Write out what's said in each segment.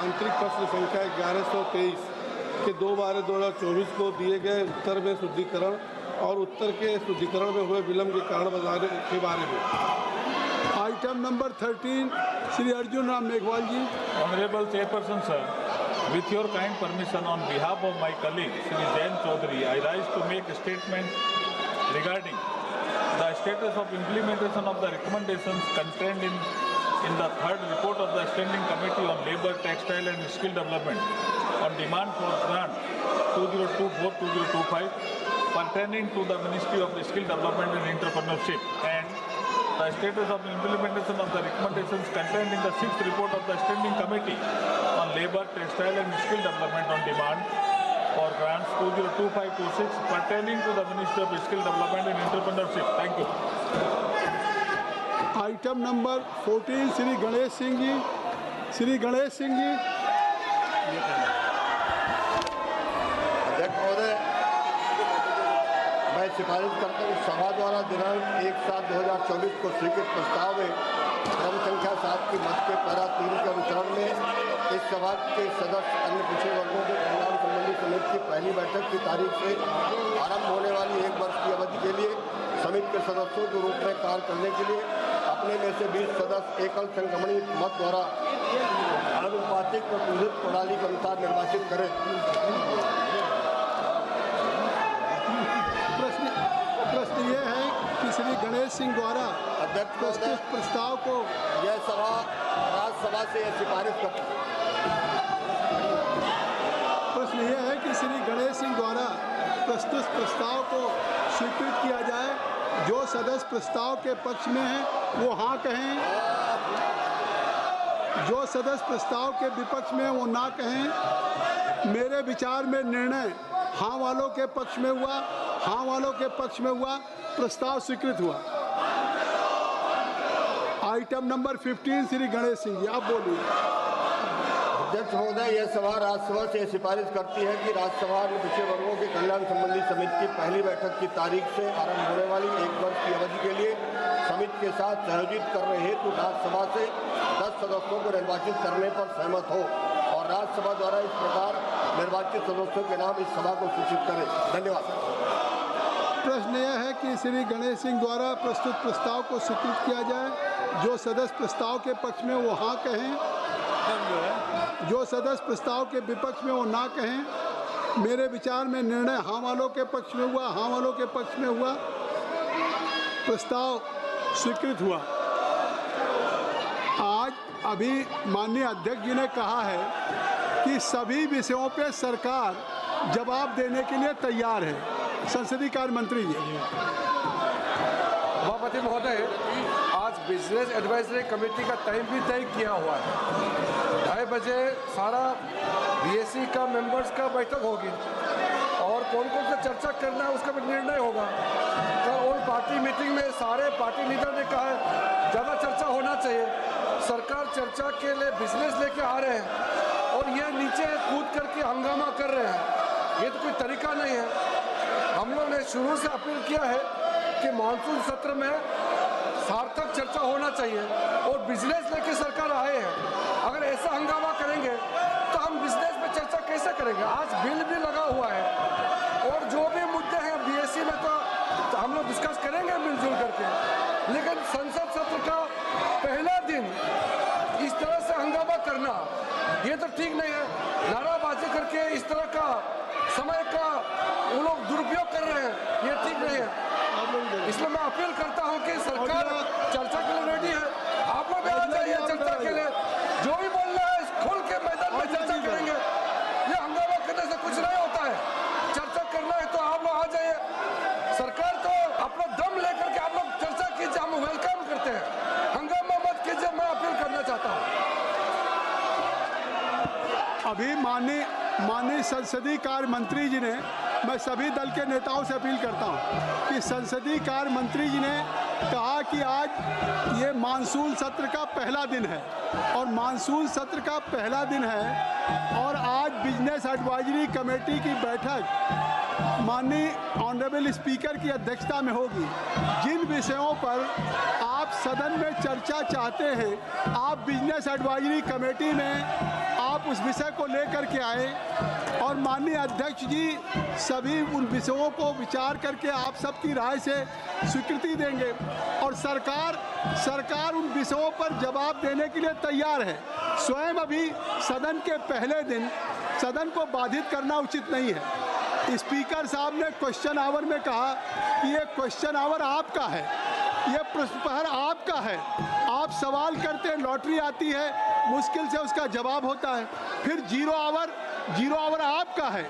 आंतरिक प्रश्न संख्या 1123 के 2/12/2024 को दिए गए उत्तर में शुद्धिकरण और उत्तर के शुद्धिकरण में हुए विलम्ब के कारण बताने के बारे में। Item number 13 Shri Arjun Ram Meghwal ji. Honourable chairperson sir, with your kind permission, on behalf of my colleague Shri Jain Chaudhary, I rise to make a statement regarding the status of implementation of the recommendations contained in the third report of the Standing Committee on Labour, Textile and Skill Development on demand for grant 2024-2025 pertaining to the Ministry of Skill Development and Entrepreneurship, and the status of implementation of the recommendations contained in the sixth report of the Standing Committee on Labour, Textile and Skill Development on demand for grants 2025-26 pertaining to the Ministry of Skill Development and Entrepreneurship. Thank you. Item number 14 Shri Ganesh Singh ji. Shri Ganesh Singh ji. अध्यक्ष महोदय, मैं सिफारिश करता हूँ सभा द्वारा दिनांक 1/7/2024 को स्वीकृत प्रस्ताव में क्रम संख्या 7 की मत के पैरा 3 के अनुसरण में इस सभा के सदस्य अन्य पिछड़े वर्गों के कल्याण संबंधी समिति की पहली बैठक की तारीख से आरंभ होने वाली 1 वर्ष की अवधि के लिए समिति के सदस्यों के रूप में कार्य करने के लिए अपने में से 20 सदस्य एकल संक्रमणी मत द्वारा आनुपातिक प्रतिनिधित्व प्रणाली के अनुसार निर्वाचित करें। प्रश्न ये है कि श्री गणेश सिंह द्वारा अध्यक्ष प्रस्तुत प्रस्ताव को यह सभा राज्यसभा से यह सिफारिश करती है। प्रश्न ये है कि श्री गणेश सिंह द्वारा प्रस्तुत प्रस्ताव को स्वीकृत किया जाए। जो सदस्य प्रस्ताव के पक्ष में हैं वो हाँ कहें, जो सदस्य प्रस्ताव के विपक्ष में वो ना कहें। मेरे विचार में निर्णय हाँ वालों के पक्ष में हुआ, हाँ वालों के पक्ष में हुआ, प्रस्ताव स्वीकृत हुआ। आइटम नंबर 15 श्री गणेश सिंह जी, आप बोलिए। अध्यक्ष महोदय, यह सभा राज्यसभा से सिफारिश करती है कि राज्यसभा में पिछड़े वर्गों के कल्याण संबंधी समिति की पहली बैठक की तारीख से आरंभ होने वाली 1 वर्ष की अवधि के लिए समिति के साथ सहयोजित करने हेतु राज्यसभा से 10 सदस्यों को निर्वाचित करने पर सहमत हो और राज्यसभा द्वारा इस प्रकार निर्वाचित सदस्यों के नाम इस सभा को सूचित करें। धन्यवाद। प्रश्न यह है कि श्री गणेश सिंह द्वारा प्रस्तुत प्रस्ताव को स्वीकृत किया जाए। जो सदस्य प्रस्ताव के पक्ष में वो हाँ कहें, जो सदस्य प्रस्ताव के विपक्ष में वो ना कहें। मेरे विचार में निर्णय हाँ वालों के पक्ष में हुआ, हाँ वालों के पक्ष में हुआ, प्रस्ताव स्वीकृत हुआ। आज अभी माननीय अध्यक्ष जी ने कहा है कि सभी विषयों पे सरकार जवाब देने के लिए तैयार है। संसदीय कार्य मंत्री जी। सभापति महोदय, आज बिजनेस एडवाइजरी कमेटी का टाइम भी तय किया हुआ है। 2:30 बजे सारा बीएससी का मेंबर्स का बैठक होगी और कौन कौन सा चर्चा करना है उसका भी निर्णय होगा। तो ऑल पार्टी मीटिंग में सारे पार्टी लीडर ने कहा है ज़्यादा चर्चा होना चाहिए। सरकार चर्चा के लिए बिजनेस लेके आ रहे हैं और ये नीचे कूद करके हंगामा कर रहे हैं। ये तो कोई तरीका नहीं है। हम लोग ने शुरू से अपील किया है कि मानसून सत्र में सार्थक चर्चा होना चाहिए और बिजनेस लेके सरकार आए हैं। अगर ऐसा हंगामा करेंगे तो हम बिजनेस पे चर्चा कैसे करेंगे। आज बिल भी लगा हुआ है और जो भी मुद्दे हैं बीएससी में तो हम लोग डिस्कस करेंगे मिलजुल करके, लेकिन संसद सत्र का पहला दिन इस तरह से हंगामा करना ये तो ठीक नहीं है। नाराबाजी करके इस तरह का समय का वो लोग दुरुपयोग कर रहे हैं, ये ठीक नहीं है। इसलिए मैं अपील करता हूं कि सरकार चर्चा के लिए रेडी है। आप लोग भी आ जाइए चर्चा के लिए। जो भी बोल रहा है खोल के मैदान में चर्चा करेंगे। ये हंगामा करने से कुछ नहीं होता है। चर्चा करना है तो आप लोग आ जाइए। सरकार तो अपना दम लेकर के आप लोग चर्चा कीजिए, हम वेलकम करते हैं। हंगामा मत कीजिए, मैं अपील करना चाहता हूँ। अभी माननीय संसदीय कार्य मंत्री जी ने, मैं सभी दल के नेताओं से अपील करता हूं कि संसदीय कार्य मंत्री जी ने कहा कि आज ये मानसून सत्र का पहला दिन है और मानसून सत्र का पहला दिन है और आज बिजनेस एडवाइजरी कमेटी की बैठक माननीय ऑनरेबल स्पीकर की अध्यक्षता में होगी। जिन विषयों पर आप सदन में चर्चा चाहते हैं, आप बिजनेस एडवाइजरी कमेटी में आप उस विषय को लेकर के आए और माननीय अध्यक्ष जी सभी उन विषयों को विचार करके आप सबकी राय से स्वीकृति देंगे और सरकार उन विषयों पर जवाब देने के लिए तैयार है। स्वयं अभी सदन के पहले दिन सदन को बाधित करना उचित नहीं है। स्पीकर साहब ने क्वेश्चन आवर में कहा कि ये क्वेश्चन आवर आपका है, ये प्रश्न प्रहर आपका है, आप सवाल करते हैं, लॉटरी आती है, मुश्किल से उसका जवाब होता है। फिर जीरो आवर आपका है,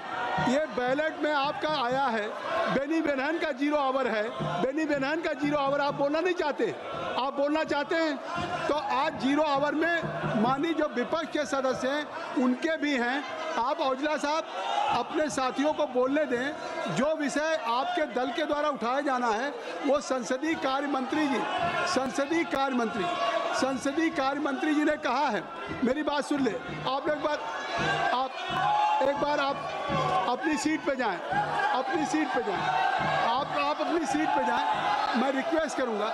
ये बैलेट में आपका आया है। बेनी बेनहन का जीरो आवर है, बेनी बेनहन का जीरो आवर आप बोलना नहीं चाहते, आप बोलना चाहते हैं तो आज जीरो आवर में माननीय जो विपक्ष के सदस्य हैं उनके भी हैं। आप औजला साहब अपने साथियों को बोलने दें। जो विषय आपके दल के द्वारा उठाया जाना है वो संसदीय कार्य मंत्री जी ने कहा है। मेरी बात सुन ले, आप एक बार अपनी सीट पे जाएं, आप अपनी सीट पे जाएं। मैं रिक्वेस्ट करूंगा,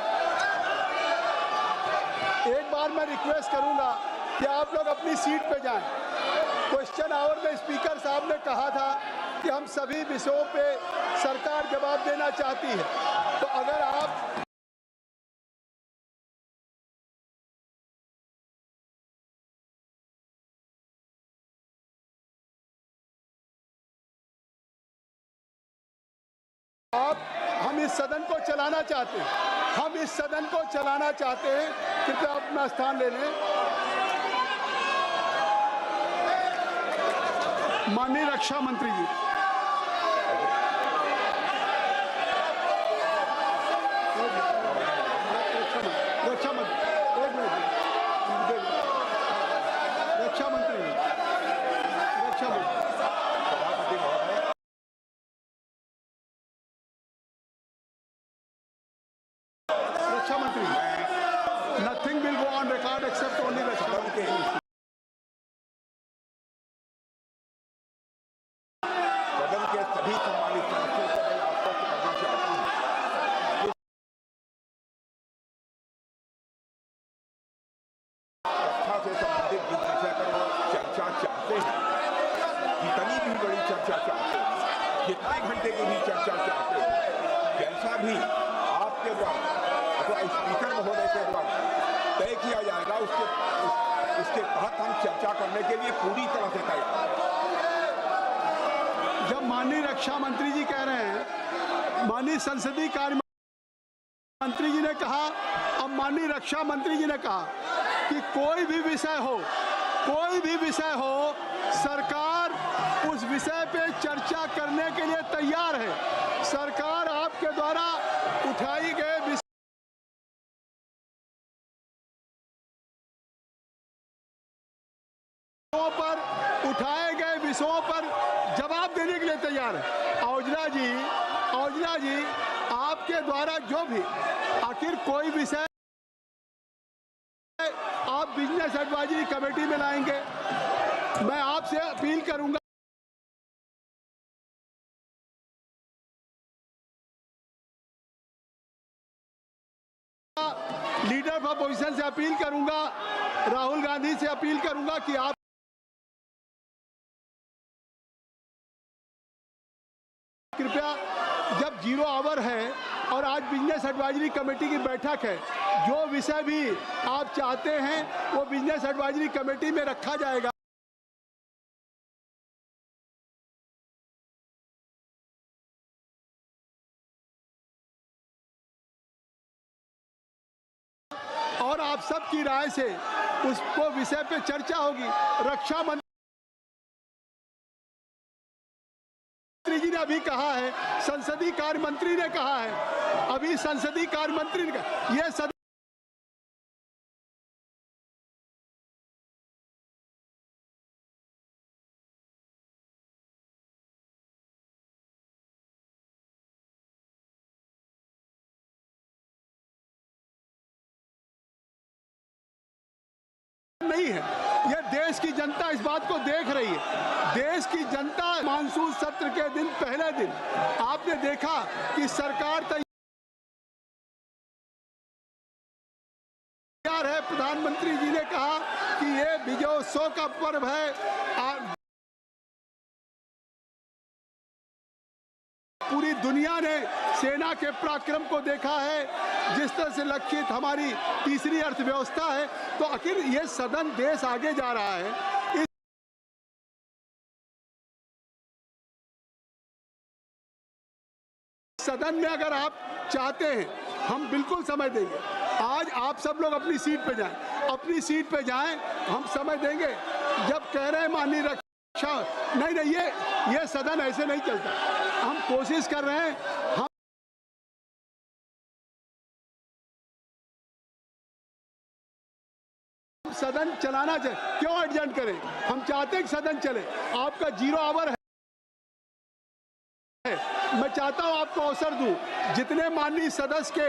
एक बार मैं रिक्वेस्ट करूंगा कि आप लोग अपनी सीट पे जाएं। क्वेश्चन आवर में स्पीकर साहब ने कहा था कि हम सभी विषयों पे सरकार जवाब देना चाहती है, तो अगर आप हम इस सदन को चलाना चाहते हैं, कृपया अपना स्थान ले लें। माननीय रक्षा मंत्री जी, रक्षा मंत्री, nothing will go on record except only रक्षा मंत्री। कितने घंटे की भी चर्चा चाहते हैं, जैसा भी आपके द्वारा अथवा स्पीकर महोदय के द्वारा तय किया जाएगा उसके तहत हम चर्चा करने के लिए पूरी तरह से तैयार हैं। जब माननीय रक्षा मंत्री जी कह रहे हैं, माननीय संसदीय कार्य मंत्री जी ने कहा, अब माननीय रक्षा मंत्री जी ने कहा कि कोई भी विषय हो सरकार उस विषय पे चर्चा करने के लिए तैयार है। सरकार आपके द्वारा उठाई गए विषयों पर जवाब देने के लिए तैयार है। औजला जी आपके द्वारा जो भी आखिर कोई विषय आप बिजनेस एडवाइजरी कमेटी में लाएंगे, मैं आपसे अपील करूंगा लीडर ऑफ अपोजिशन से अपील करूंगा, राहुल गांधी से अपील करूंगा कि आप कृपया, जब जीरो आवर है और आज बिजनेस एडवाइजरी कमेटी की बैठक है, जो विषय भी आप चाहते हैं वो बिजनेस एडवाइजरी कमेटी में रखा जाएगा। और आप सबकी राय से उसको विषय पे चर्चा होगी। रक्षा मंत्री जी ने अभी कहा है, संसदीय कार्य मंत्री ने कहा है, अभी संसदीय कार्य मंत्री ने कहा, ये सदन नहीं है, यह देश की जनता इस बात को देख रही है। देश की जनता मानसून सत्र के दिन, पहले दिन आपने देखा कि सरकार तैयार है। प्रधानमंत्री जी ने कहा कि ये विजयोत्सव का पर्व है। पूरी दुनिया ने सेना के पराक्रम को देखा है, जिस तरह से लक्षित हमारी तीसरी अर्थव्यवस्था है। तो आखिर ये सदन देश आगे जा रहा है। सदन में अगर आप चाहते हैं, हम बिल्कुल समय देंगे। आज आप सब लोग अपनी सीट पे जाएं, अपनी सीट पे जाएं, हम समय देंगे। जब कह रहे हैं माननीय रक्षा, नहीं, ये सदन ऐसे नहीं चलता। हम कोशिश कर रहे हैं, हम सदन चलाना चाहिए। क्यों एडजस्ट करें? हम चाहते हैं कि सदन चले। आपका 0 आवर है, मैं चाहता हूं आपको अवसर दूं। जितने माननीय सदस्य के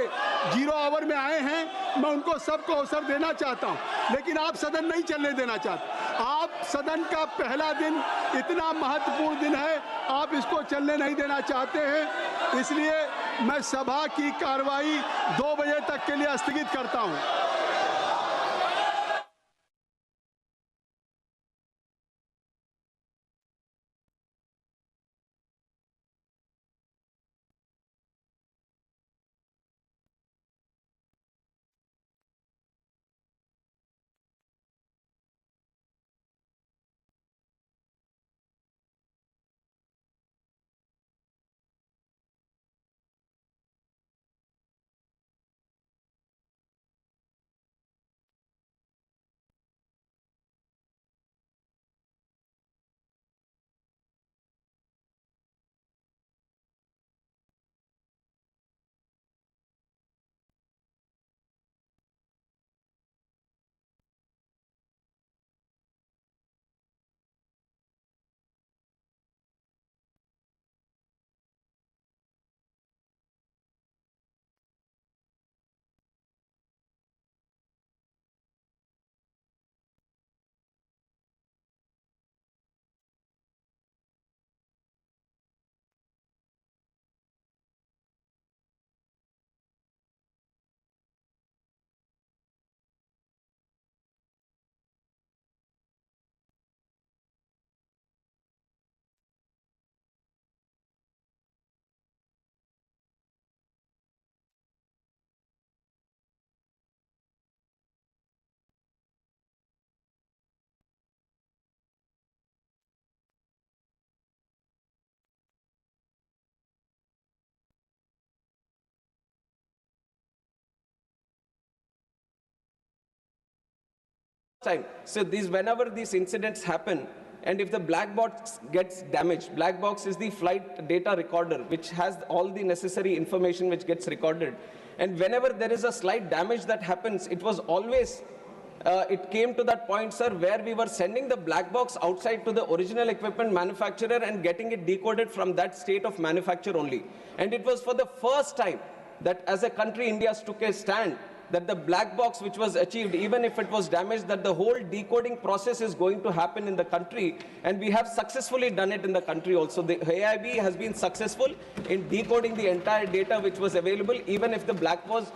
0 आवर में आए हैं, मैं उनको सबको अवसर देना चाहता हूं, लेकिन आप सदन नहीं चलने देना चाहते। आप सदन का पहला दिन इतना महत्वपूर्ण दिन है, आप इसको चलने नहीं देना चाहते हैं। इसलिए मैं सभा की कार्रवाई 2 बजे तक के लिए स्थगित करता हूं। Time. So whenever these incidents happen, and if the black box gets damaged, black box is the flight data recorder, which has all the necessary information which gets recorded. And whenever there is a slight damage that happens, it was always, it came to that point, sir, where we were sending the black box outside to the original equipment manufacturer and getting it decoded from that state of manufacture only. And it was for the first time that as a country, India took a stand that the black box which was achieved, even if it was damaged, that the whole decoding process is going to happen in the country, and we have successfully done it in the country also. The AIB has been successful in decoding the entire data which was available, even if the black was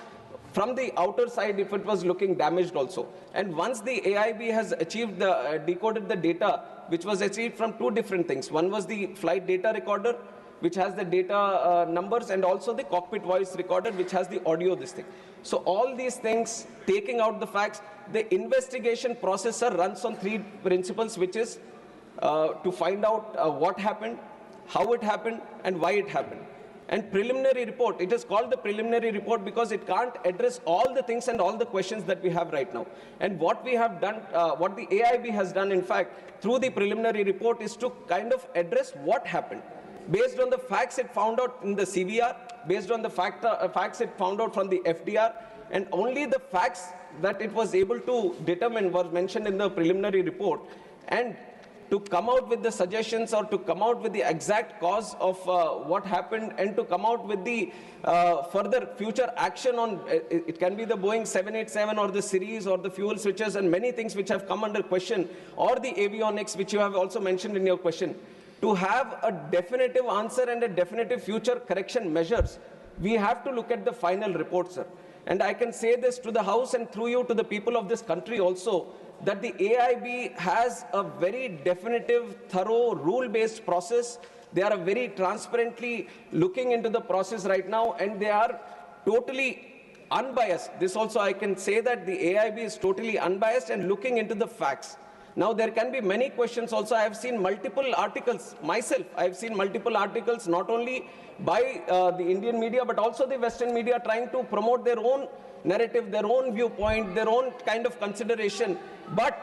from the outer side, if it was looking damaged also. And once the AIB has achieved decoded the data, which was achieved from 2 different things. One was the flight data recorder, which has the data numbers, and also the cockpit voice recorder, which has the audio, this thing. So all these things, taking out the facts, the investigation processor runs on 3 principles, which is to find out what happened, how it happened, and why it happened. And preliminary report, it is called the preliminary report because it can't address all the things and all the questions that we have right now. And what we have done, what the AIB has done, in fact, through the preliminary report is to kind of address what happened. Based on the facts it found out in the CVR, based on the facts it found out from the FDR, and only the facts that it was able to determine was mentioned in the preliminary report. And to come out with the suggestions or to come out with the exact cause of what happened and to come out with the further future action on, it can be the Boeing 787 or the series or the fuel switches and many things which have come under question, or the avionics which you have also mentioned in your question. To have a definitive answer and a definitive future correction measures, we have to look at the final report, sir. And I can say this to the House and through you to the people of this country also, that the AIB has a very definitive, thorough, rule-based process. They are very transparently looking into the process right now, and they are totally unbiased. This also I can say that the AIB is totally unbiased and looking into the facts. Now there can be many questions also. I have seen multiple articles myself. I have seen multiple articles not only by the Indian media but also the Western media trying to promote their own narrative, their own viewpoint, their own kind of consideration. But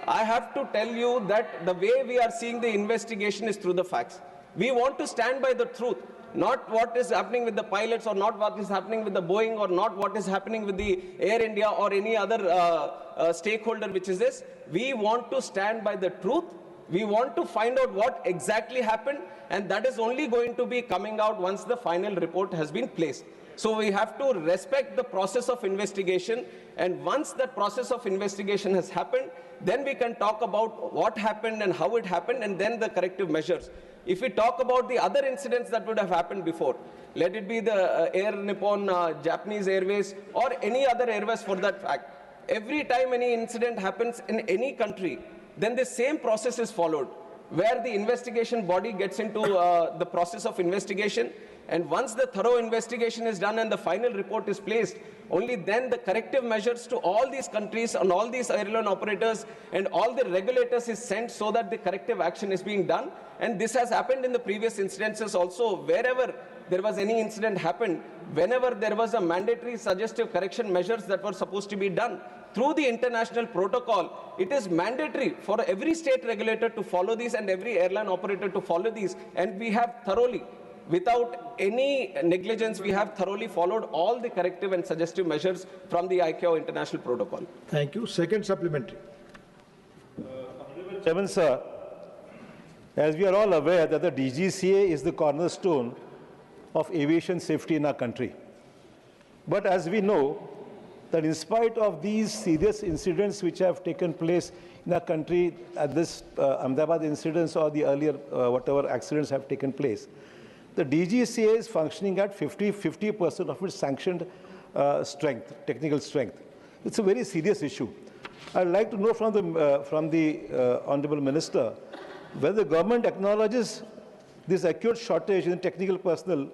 I have to tell you that the way we are seeing the investigation is through the facts. We want to stand by the truth. Not what is happening with the pilots, or not what is happening with the Boeing, or not what is happening with the Air India or any other stakeholder which is this. We want to stand by the truth. We want to find out what exactly happened, and that is only going to be coming out once the final report has been placed. So we have to respect the process of investigation, and once that process of investigation has happened, then we can talk about what happened and how it happened, and then the corrective measures. If we talk about the other incidents that would have happened before, let it be the Air Nippon, Japanese Airways, or any other airways for that fact, every time any incident happens in any country, then the same process is followed, where the investigation body gets into the process of investigation, and once the thorough investigation is done and the final report is placed, only then the corrective measures to all these countries and all these airline operators and all the regulators is sent so that the corrective action is being done. And this has happened in the previous incidences also. Wherever there was any incident happened, whenever there was a mandatory suggestive correction measures that were supposed to be done through the international protocol, it is mandatory for every state regulator to follow these and every airline operator to follow these. And we have thoroughly, without any negligence, we have thoroughly followed all the corrective and suggestive measures from the ICAO international protocol. Thank you. Second supplementary. Chairman, sir, as we are all aware that the DGCA is the cornerstone of aviation safety in our country. But as we know, that in spite of these serious incidents which have taken place in our country, at this Ahmedabad incidents or the earlier whatever accidents have taken place, the DGCA is functioning at 50% of its sanctioned strength, technical strength. It's a very serious issue. I'd like to know from the Honorable Minister whether the government acknowledges this acute shortage in technical personnel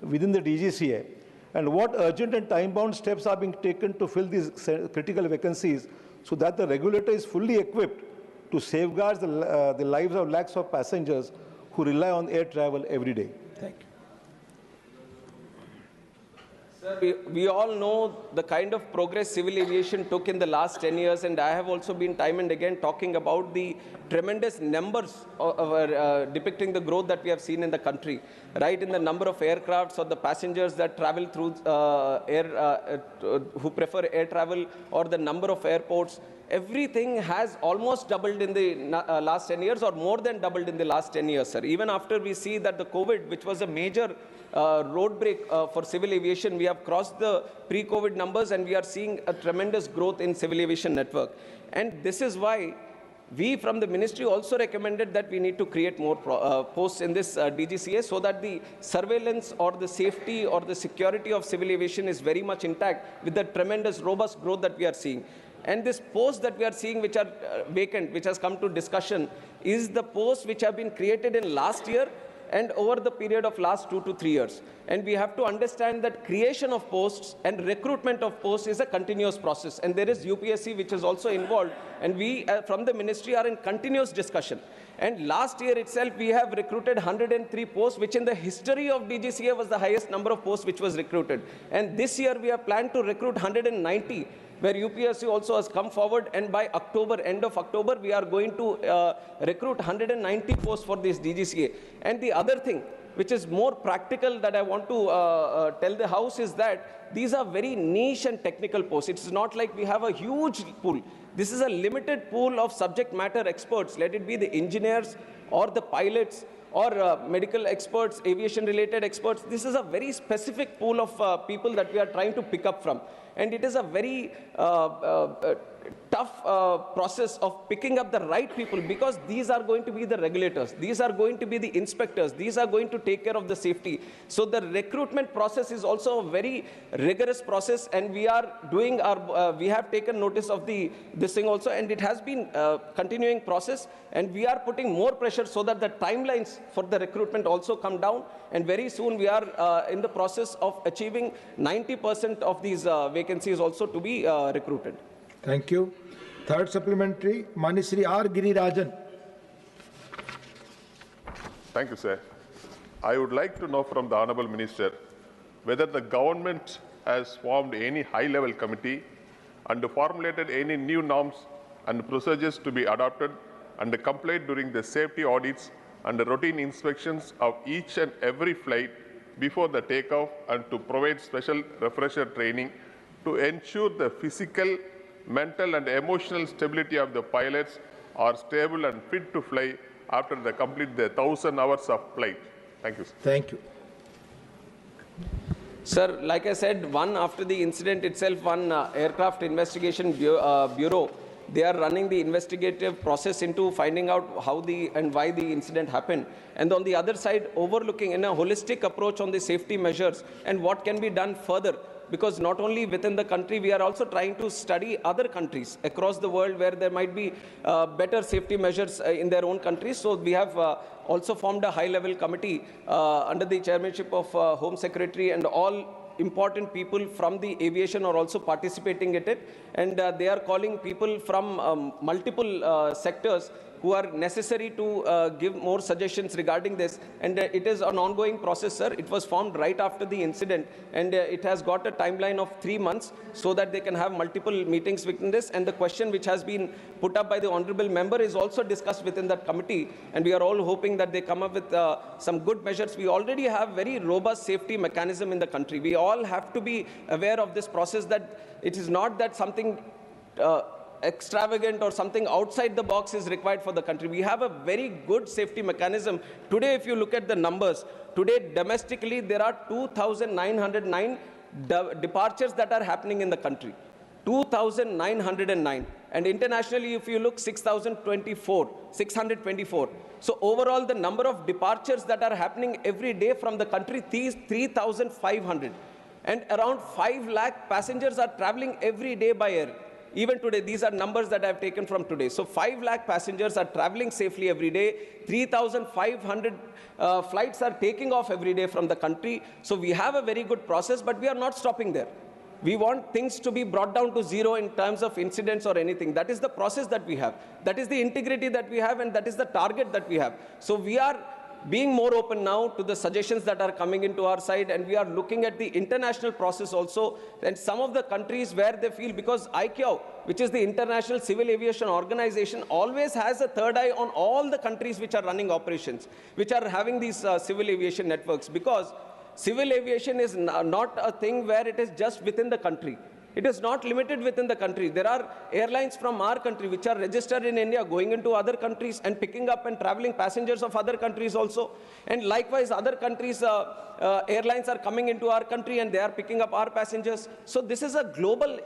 within the DGCA, and what urgent and time-bound steps are being taken to fill these critical vacancies so that the regulator is fully equipped to safeguard the lives of lakhs of passengers who rely on air travel every day. Thank you. Sir, we all know the kind of progress civil aviation took in the last 10 years, and I have also been time and again talking about the tremendous numbers depicting the growth that we have seen in the country, right, in the number of aircrafts or the passengers that travel through who prefer air travel, or the number of airports. Everything has almost doubled in the last 10 years, or more than doubled in the last 10 years, sir. Even after we see that the COVID, which was a major road break for civil aviation, we have crossed the pre-COVID numbers, and we are seeing a tremendous growth in civil aviation network. And this is why we from the ministry also recommended that we need to create more posts in this DGCA, so that the surveillance or the safety or the security of civil aviation is very much intact with the tremendous robust growth that we are seeing. And this post that we are seeing, which are vacant, which has come to discussion, is the posts which have been created in last year and over the period of last 2 to 3 years. And we have to understand that creation of posts and recruitment of posts is a continuous process. And there is UPSC which is also involved. And we from the ministry are in continuous discussion. And last year itself, we have recruited 103 posts, which in the history of DGCA was the highest number of posts which was recruited. And this year we have planned to recruit 190, where UPSC also has come forward, and by October, end of October, we are going to recruit 190 posts for this DGCA. And the other thing, which is more practical, that I want to tell the House is that these are very niche and technical posts. It's not like we have a huge pool. This is a limited pool of subject matter experts, let it be the engineers, or the pilots, or medical experts, aviation-related experts. This is a very specific pool of people that we are trying to pick up from. And it is a very tough process of picking up the right people, because these are going to be the regulators, these are going to be the inspectors, these are going to take care of the safety. So the recruitment process is also a very rigorous process, and we are doing our, we have taken notice of this thing also, and it has been continuing process, and we are putting more pressure so that the timelines for the recruitment also come down, and very soon we are in the process of achieving 90% of these vacancies also to be recruited. Thank you. Third supplementary, Manisri R. Girirajan. Thank you, sir. I would like to know from the Honourable Minister whether the government has formed any high-level committee and formulated any new norms and procedures to be adopted and complied during the safety audits and routine inspections of each and every flight before the takeoff, and to provide special refresher training to ensure the physical, mental and emotional stability of the pilots are stable and fit to fly after they complete the 1,000 hours of flight. Thank you, sir. Thank you. Sir, like I said, after the incident itself, one aircraft investigation bureau, they are running the investigative process into finding out how and why the incident happened. And on the other side, overlooking in a holistic approach on the safety measures and what can be done further. Because not only within the country, we are also trying to study other countries across the world where there might be better safety measures in their own countries. So we have also formed a high-level committee under the chairmanship of Home Secretary, and all important people from the aviation are also participating in it. And they are calling people from multiple sectors who are necessary to give more suggestions regarding this. And it is an ongoing process, sir. It was formed right after the incident, and it has got a timeline of 3 months so that they can have multiple meetings within this. And the question which has been put up by the honorable member is also discussed within that committee, and we are all hoping that they come up with some good measures. We already have very robust safety mechanism in the country. We all have to be aware of this process, that it is not that something extravagant or something outside the box is required for the country. We have a very good safety mechanism. Today, if you look at the numbers, today domestically there are 2,909 departures that are happening in the country. 2,909. And internationally, if you look, 624. So overall, the number of departures that are happening every day from the country is 3,500. And around 5 lakh passengers are traveling every day by air. Even today, these are numbers that I have taken from today. So 5 lakh passengers are traveling safely every day. 3,500 flights are taking off every day from the country. So we have a very good process, but we are not stopping there. We want things to be brought down to zero in terms of incidents or anything. That is the process that we have. That is the integrity that we have, and that is the target that we have. So we are being more open now to the suggestions that are coming into our side, and we are looking at the international process also, and some of the countries where they feel, because ICAO, which is the International Civil Aviation Organization, always has a third eye on all the countries which are running operations, which are having these civil aviation networks, because civil aviation is not a thing where it is just within the country. It is not limited within the country. There are airlines from our country which are registered in India going into other countries and picking up and traveling passengers of other countries also. And likewise, other countries, airlines are coming into our country and they are picking up our passengers. So this is a global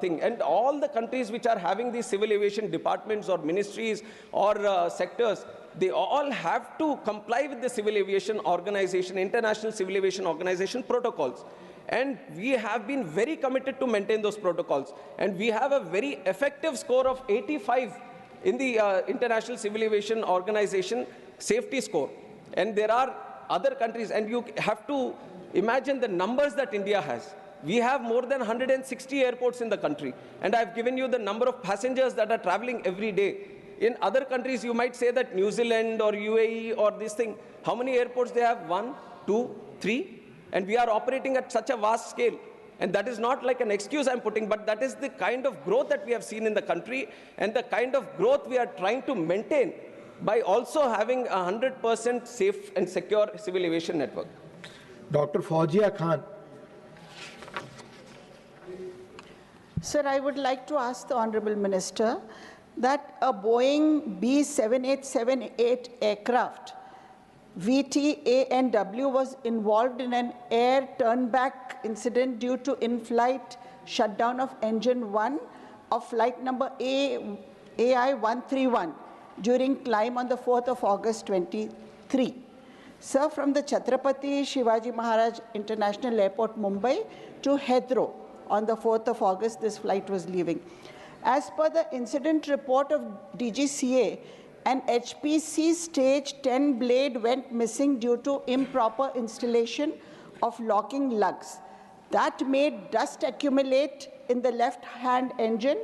thing. And all the countries which are having these civil aviation departments or ministries or sectors, they all have to comply with the Civil Aviation Organization, International Civil Aviation Organization protocols. And we have been very committed to maintain those protocols. And we have a very effective score of 85 in the International Civil Aviation Organization safety score. And there are other countries, and you have to imagine the numbers that India has. We have more than 160 airports in the country. And I've given you the number of passengers that are traveling every day. In other countries, you might say that New Zealand or UAE or this thing, how many airports they have? 1, 2, 3? And we are operating at such a vast scale. And that is not like an excuse I'm putting, but that is the kind of growth that we have seen in the country, and the kind of growth we are trying to maintain by also having a 100% safe and secure civil aviation network. Dr. Fauzia Khan. Sir, I would like to ask the Honorable Minister that a Boeing B7878 aircraft, VTANW, was involved in an air turnback incident due to in-flight shutdown of engine 1 of flight number AI131 during climb on the 4th of August 23. Sir, from the Chhatrapati Shivaji Maharaj International Airport, Mumbai, to Heathrow on the 4th of August, this flight was leaving. As per the incident report of DGCA, an HPC stage 10 blade went missing due to improper installation of locking lugs. That made dust accumulate in the left-hand engine,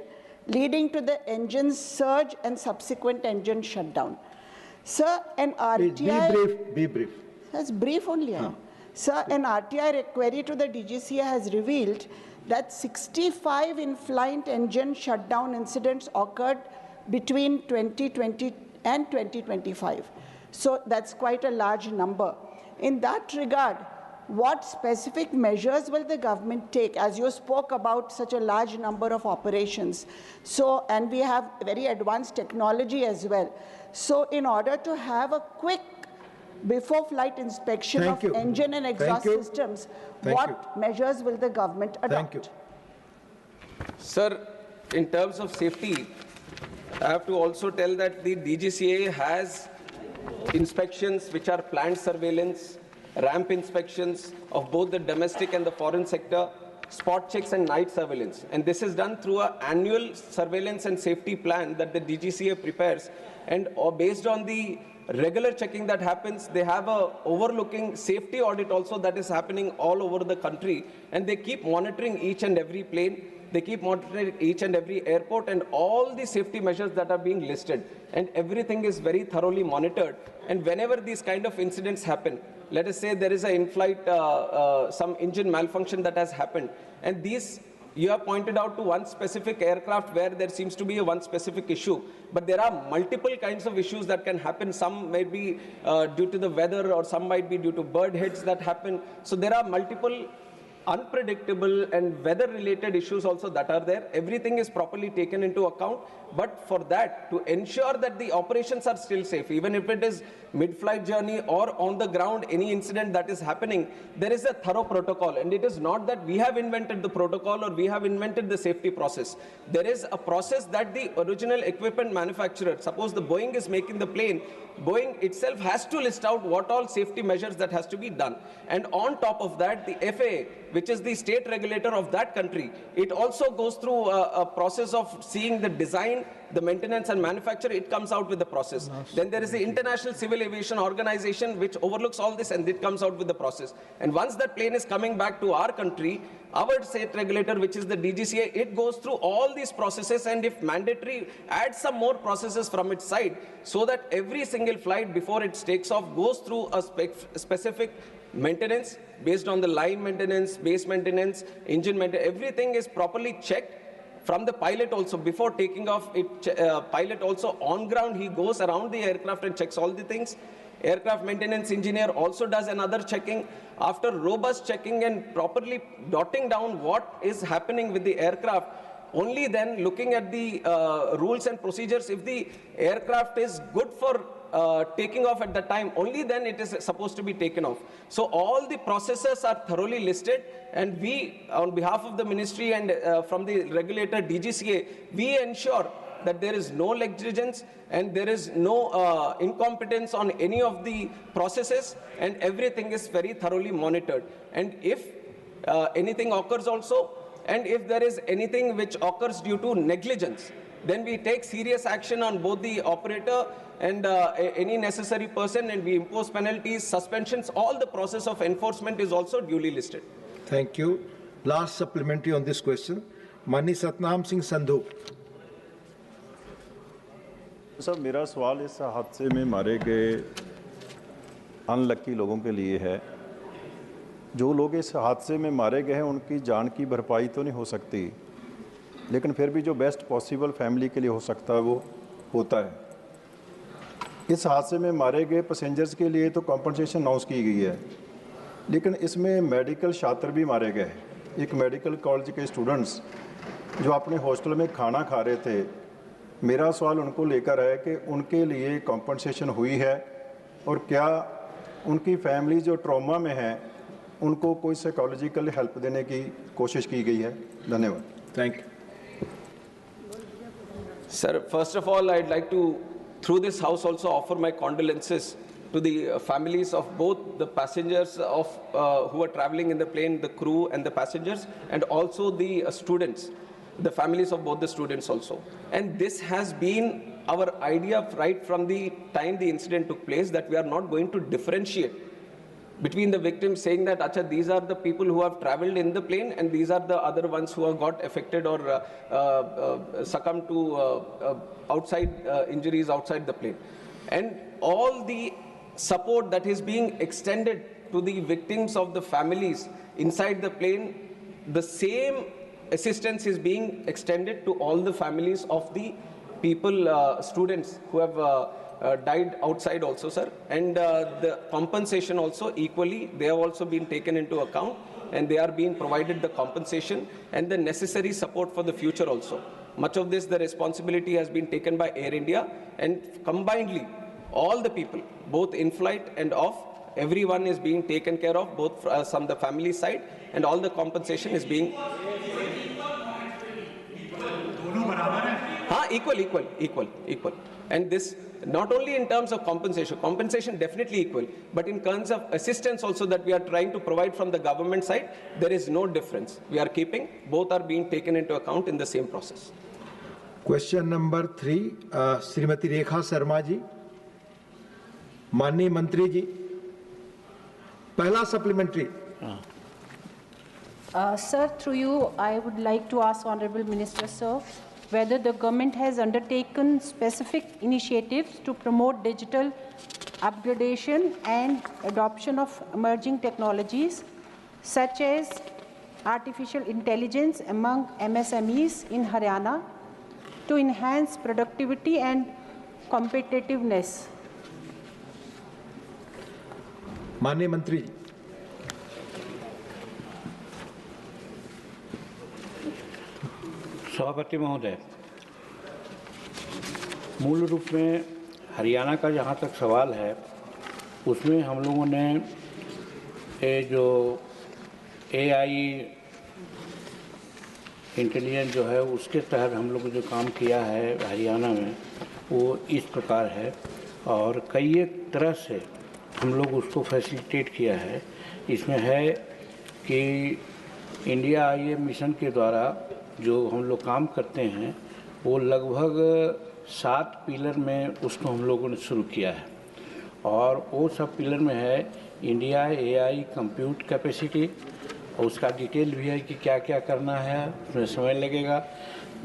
leading to the engine's surge and subsequent engine shutdown. Sir, an RTI... Be brief. That's brief only. Sir, an RTI query to the DGCA has revealed that 65 in-flight engine shutdown incidents occurred between 2020 and 2025. So that's quite a large number. In that regard, what specific measures will the government take, as you spoke about such a large number of operations? So, and we have very advanced technology as well. So in order to have a quick before flight inspection of engine and exhaust systems, what measures will the government adopt? Thank you. Sir, in terms of safety, I have to also tell that the DGCA has inspections which are planned surveillance, ramp inspections of both the domestic and the foreign sector, spot checks and night surveillance. And this is done through an annual surveillance and safety plan that the DGCA prepares. And based on the regular checking that happens, they have a overlooking safety audit also that is happening all over the country. And they keep monitoring each and every plane. They keep monitoring each and every airport and all the safety measures that are being listed. And everything is very thoroughly monitored. And whenever these kind of incidents happen, let us say there is an in-flight, some engine malfunction that has happened. And these, you have pointed out to one specific aircraft where there seems to be one specific issue. But there are multiple kinds of issues that can happen. Some may be due to the weather, or some might be due to bird hits that happen. So there are multiple unpredictable and weather-related issues also that are there. Everything is properly taken into account. But for that, to ensure that the operations are still safe, even if it is mid-flight journey or on the ground, any incident that is happening, there is a thorough protocol. And it is not that we have invented the protocol or we have invented the safety process. There is a process that the original equipment manufacturer, suppose the Boeing is making the plane, Boeing itself has to list out what all safety measures that has to be done. And on top of that, the FAA, which is the state regulator of that country, it also goes through a process of seeing the design, the maintenance and manufacture. It comes out with the process. Then there is the International Civil Aviation Organization, which overlooks all this, and it comes out with the process. And once that plane is coming back to our country, our state regulator, which is the DGCA, it goes through all these processes, and if mandatory, adds some more processes from its side, so that every single flight before it takes off goes through a specific maintenance based on the line maintenance, base maintenance, engine maintenance. Everything is properly checked from the pilot also. Before taking off, pilot also on ground, he goes around the aircraft and checks all the things. Aircraft maintenance engineer also does another checking. After robust checking and properly jotting down what is happening with the aircraft, only then looking at the rules and procedures, if the aircraft is good for taking off at that time, only then it is supposed to be taken off. So all the processes are thoroughly listed, and we, on behalf of the ministry and from the regulator DGCA, we ensure that there is no negligence and there is no incompetence on any of the processes, and everything is very thoroughly monitored. And if anything occurs also, and if there is anything which occurs due to negligence, then we take serious action on both the operator and any necessary person, and we impose penalties, suspensions. All the process of enforcement is also duly listed. Thank you. Last supplementary on this question, Mani Satnam Singh Sandhu. Sir, मेरा सवाल इस हादसे में मारे गए unlucky लोगों के लिए है। जो लोग इस हादसे में मारे गए हैं उनकी जान की भरपाई तो नहीं हो सकती, लेकिन फिर भी जो बेस्ट पॉसिबल फैमिली के लिए हो सकता है वो होता है। इस हादसे में मारे गए पैसेंजर्स के लिए तो कॉम्पनसेशन अनाउंस की गई है, लेकिन इसमें मेडिकल छात्र भी मारे गए। एक मेडिकल कॉलेज के स्टूडेंट्स जो अपने हॉस्टल में खाना खा रहे थे, मेरा सवाल उनको लेकर है कि उनके लिए कॉम्पनसेशन हुई है और क्या उनकी फैमिली जो ट्रॉमा में है उनको कोई साइकोलॉजिकल हेल्प देने की कोशिश की गई है? धन्यवाद। Thank you. Sir, first of all, I'd like to, through this house, also offer my condolences to the families of both the passengers who were traveling in the plane, the crew and the passengers, and also the students, the families of both the students also. And this has been our idea right from the time the incident took place, that we are not going to differentiate between the victims, saying that Acha, these are the people who have traveled in the plane and these are the other ones who have got affected or succumbed to outside injuries outside the plane. And all the support that is being extended to the victims of the families inside the plane, the same assistance is being extended to all the families of the people, students who have died outside also, sir. And the compensation also equally, they have also been taken into account and they are being provided the compensation and the necessary support for the future also. Much of this, the responsibility has been taken by Air India, and combinedly, all the people, both in flight and off, everyone is being taken care of, both from the family side, and all the compensation is being equal. And this not only in terms of compensation definitely equal, but in terms of assistance also that we are trying to provide from the government side, there is no difference. We are keeping, both are being taken into account in the same process. Question number 3, Shrimati Rekha Sharma ji. माननीय मंत्री जी, पहला supplementary. Sir, through you, I would like to ask Honorable Minister, sir, whether the government has undertaken specific initiatives to promote digital upgradation and adoption of emerging technologies, such as artificial intelligence among MSMEs in Haryana, to enhance productivity and competitiveness. माननीय मंत्री जी। सभापति महोदय, मूल रूप में हरियाणा का जहाँ तक सवाल है, उसमें हम लोगों ने ये जो AI इंटेलिजेंस जो है उसके तहत हम लोग जो काम किया है हरियाणा में, वो इस प्रकार है और कई एक तरह से हम लोग उसको फैसिलिटेट किया है। इसमें है कि इंडिया आईए मिशन के द्वारा जो हम लोग काम करते हैं वो लगभग 7 पिलर में उसको हम लोगों ने शुरू किया है और वो सब पिलर में है इंडिया AI कंप्यूट कैपेसिटी, उसका डिटेल भी है कि क्या क्या करना है, उसमें समय लगेगा।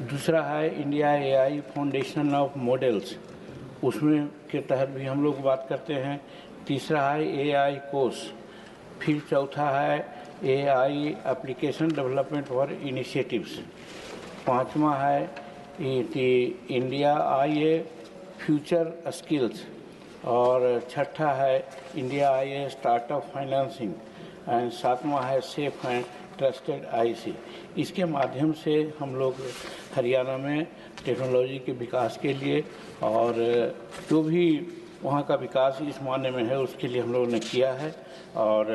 दूसरा है India AI foundation of models, उसमें के तहत भी हम लोग बात करते हैं। तीसरा है AI कोर्स, फिर चौथा है AI application development for initiatives, पांचवा है इंडिया IA फ्यूचर स्किल्स और छठा है India IA startup financing and सातवां है सेफ एंड ट्रस्टेड IC। इसके माध्यम से हम लोग हरियाणा में टेक्नोलॉजी के विकास के लिए और जो भी वहाँ का विकास इस मायने में है उसके लिए हम लोगों ने किया है। और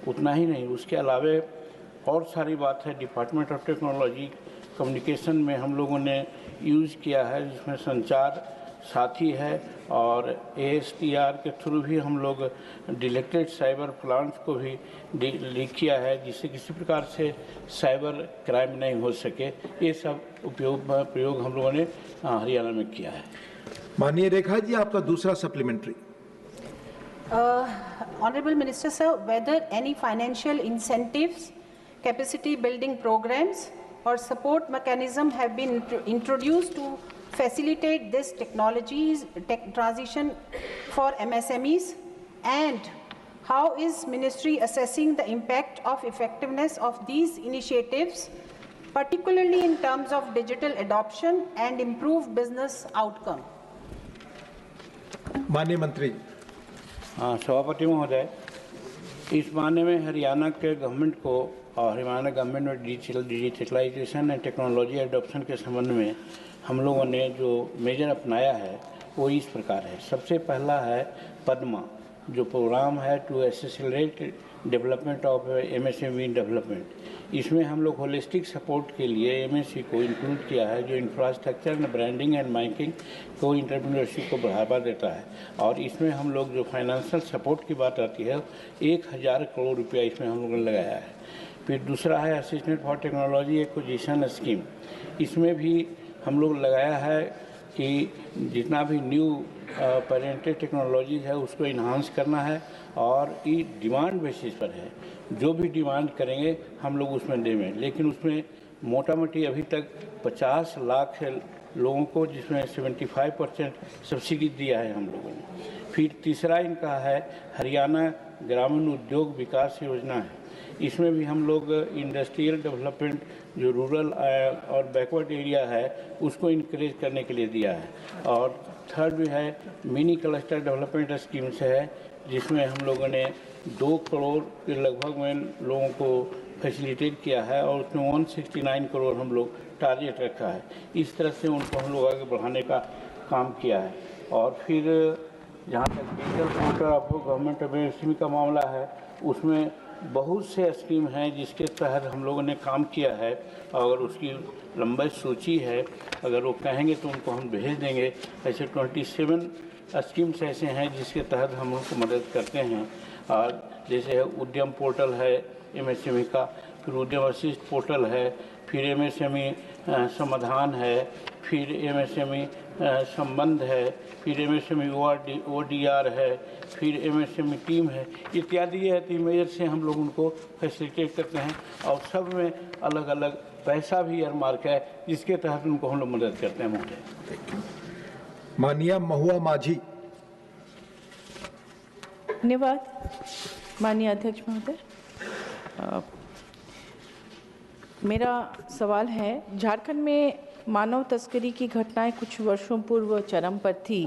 उतना ही नहीं, उसके अलावे और सारी बात है डिपार्टमेंट ऑफ टेक्नोलॉजी कम्युनिकेशन में हम लोगों ने यूज़ किया है, जिसमें संचार साथी है और ASTR के थ्रू भी हम लोग डिलेक्टेड साइबर प्लांट्स को भी लीक किया है, जिससे किसी प्रकार से साइबर क्राइम नहीं हो सके। ये सब प्रयोग हम लोगों ने हरियाणा में किया है। माननीय रेखा जी, आपका दूसरा supplementary. Honorable Minister, sir, whether any financial incentives, capacity building programs or support mechanism have been introduced to facilitate this tech transition for MSMEs, and how is Ministry assessing the impact of effectiveness of these initiatives, particularly in terms of digital adoption and improved business outcome? माननीय मंत्री। हाँ, सभापति महोदय, इस मायने में हरियाणा के government को और हरियाणा गवर्नमेंट में डिजिटलाइजेशन एंड टेक्नोलॉजी एडॉप्शन के संबंध में हम लोगों ने जो मेजर अपनाया है वो इस प्रकार है। सबसे पहला है पद्मा, जो प्रोग्राम है to accelerate development of MSME development. इसमें हम लोग होलिस्टिक सपोर्ट के लिए एमएससी को इंक्लूड किया है, जो infrastructure and branding and marketing को एंटरप्रेन्योरशिप को बढ़ावा देता है। और इसमें हम लोग जो फाइनेंशियल सपोर्ट की बात आती है 1000 करोड़ रुपया इसमें हम लोगों ने लगाया है। फिर दूसरा है assistant for technology acquisition scheme. इसमें भी हम लोग लगाया है कि जितना भी न्यू पेरेंटेड टेक्नोलॉजी है उसको इन्हांस करना है, और ये डिमांड बेसिस पर है। जो भी डिमांड करेंगे हम लोग उसमें देंगे, लेकिन उसमें मोटा मोटी अभी तक 50 लाख लोगों को, जिसमें 75% सब्सिडी दिया है हम लोगों ने। फिर तीसरा इनका है हरियाणा ग्रामीण उद्योग विकास योजना है। इसमें भी हम लोग इंडस्ट्रियल डेवलपमेंट जो रूरल और बैकवर्ड एरिया है उसको इनक्रेज करने के लिए दिया है। और थर्ड भी है मिनी क्लस्टर डेवलपमेंट स्कीम से है, जिसमें हम लोगों ने 2 करोड़ के लगभग में लोगों को फैसिलिटेट किया है, और उसमें 169 करोड़ हम लोग टारगेट रखा है। इस तरह से उनको हम लोग आगे बढ़ाने का काम किया है। और फिर जहाँ तक digital portal of government MSME का मामला है, उसमें बहुत से स्कीम हैं जिसके तहत हम लोगों ने काम किया है, और उसकी लंबी सूची है। अगर वो कहेंगे तो उनको हम भेज देंगे। ऐसे 27 स्कीम्स ऐसे हैं जिसके तहत हम उनको मदद करते हैं। और जैसे है उद्यम पोर्टल है एमएसएमई का, फिर उद्यम असिस्ट पोर्टल है, फिर एमएसएमई समाधान है, फिर एमएसएमई संबंध है, फिर एमएसएमई ओडीआर है, फिर एमएसएमई टीम है, इत्यादि। ये 3 मेजर से हम लोग उनको फैसिलिटेट करते हैं, और सब में अलग अलग पैसा भी एयरमार्क है जिसके तहत उनको हम लोग मदद करते हैं। महोदय माननीय महुआ माझी। धन्यवाद माननीय अध्यक्ष महोदय। मेरा सवाल है, झारखंड में मानव तस्करी की घटनाएं कुछ वर्षों पूर्व चरम पर थी।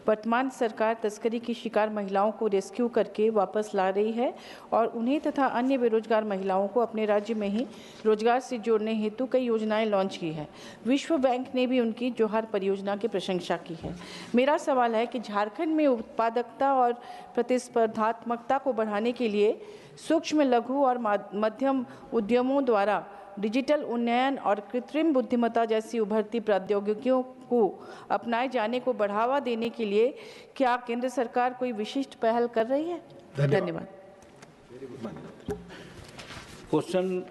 वर्तमान सरकार तस्करी की शिकार महिलाओं को रेस्क्यू करके वापस ला रही है और उन्हें तथा अन्य बेरोजगार महिलाओं को अपने राज्य में ही रोजगार से जोड़ने हेतु कई योजनाएं लॉन्च की है। विश्व बैंक ने भी उनकी जोहार परियोजना की प्रशंसा की है। मेरा सवाल है कि झारखंड में उत्पादकता और प्रतिस्पर्धात्मकता को बढ़ाने के लिए सूक्ष्म, लघु और मध्यम उद्यमों द्वारा डिजिटल उन्नयन और कृत्रिम बुद्धिमत्ता जैसी उभरती प्रौद्योगिकियों को अपनाए जाने को बढ़ावा देने के लिए क्या केंद्र सरकार कोई विशिष्ट पहल कर रही है? धन्यवाद। क्वेश्चन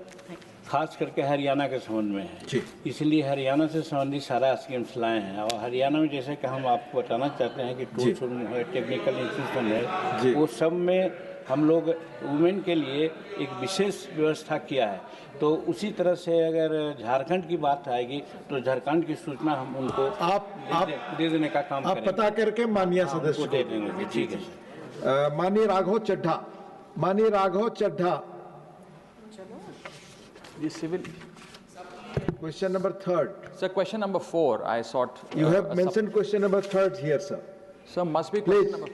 खास करके हरियाणा के संबंध में है, इसलिए हरियाणा से संबंधित सारा स्कीम्स लाए हैं। और हरियाणा में जैसे कि हम आपको बताना चाहते हैं कि टूल्स है, टेक्निकल इंस्टीट्यूशन है, वो सब में हम लोग वुमेन के लिए एक विशेष व्यवस्था किया है। तो उसी तरह से अगर झारखंड की बात आएगी तो झारखंड की सूचना हम उनको दे देने का काम आप पता करके माननीय सदस्य दे देंगे। ठीक है। माननीय राघव चड्ढा। माननीय Raghav Chadha. Civil. Question number 3rd. Sir, question number 4. I sought. You have mentioned question number 3rd here, sir. Sir, must be please. Question number.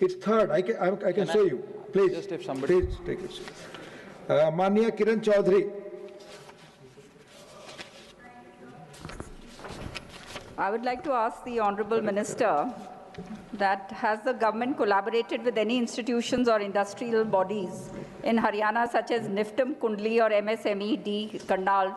It's 3rd. I can show you. Please. Just if somebody. Please take it. माननीय Kiran Chaudhary. I would like to ask the Honourable Minister that has the government collaborated with any institutions or industrial bodies in Haryana such as NIFTM Kundli or MSMED Kannada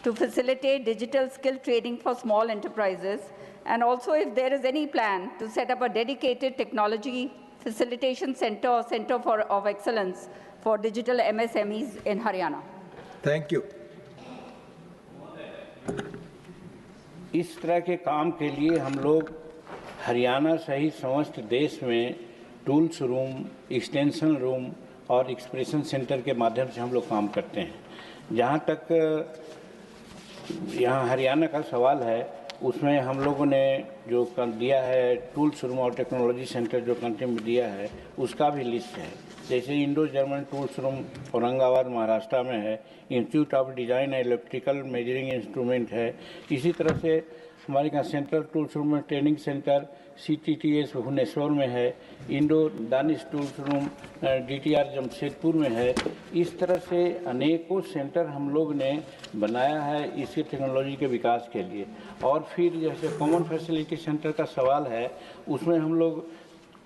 to facilitate digital skill training for small enterprises, and also if there is any plan to set up a dedicated technology facilitation center or center of excellence for digital MSMEs in Haryana. Thank you. इस तरह के काम के लिए हम लोग हरियाणा सहित समस्त देश में टूल्स रूम, एक्सटेंशन रूम और एक्सप्रेशन सेंटर के माध्यम से हम लोग काम करते हैं। जहाँ तक यहाँ हरियाणा का सवाल है, उसमें हम लोगों ने जो दिया है टूल्स रूम और टेक्नोलॉजी सेंटर जो कंट्री में दिया है उसका भी लिस्ट है। जैसे Indo German tools room Aurangabad Maharashtra में है, institute of design and electrical measuring instrument है। इसी तरह से हमारे यहाँ सेंट्रल टूल्स रूम में ट्रेनिंग सेंटर CTTS भुवनेश्वर में है, Indo Danish tools room DTR Jamshedpur में है। इस तरह से अनेकों सेंटर हम लोग ने बनाया है इसी टेक्नोलॉजी के विकास के लिए। और फिर जैसे कॉमन फैसिलिटी सेंटर का सवाल है, उसमें हम लोग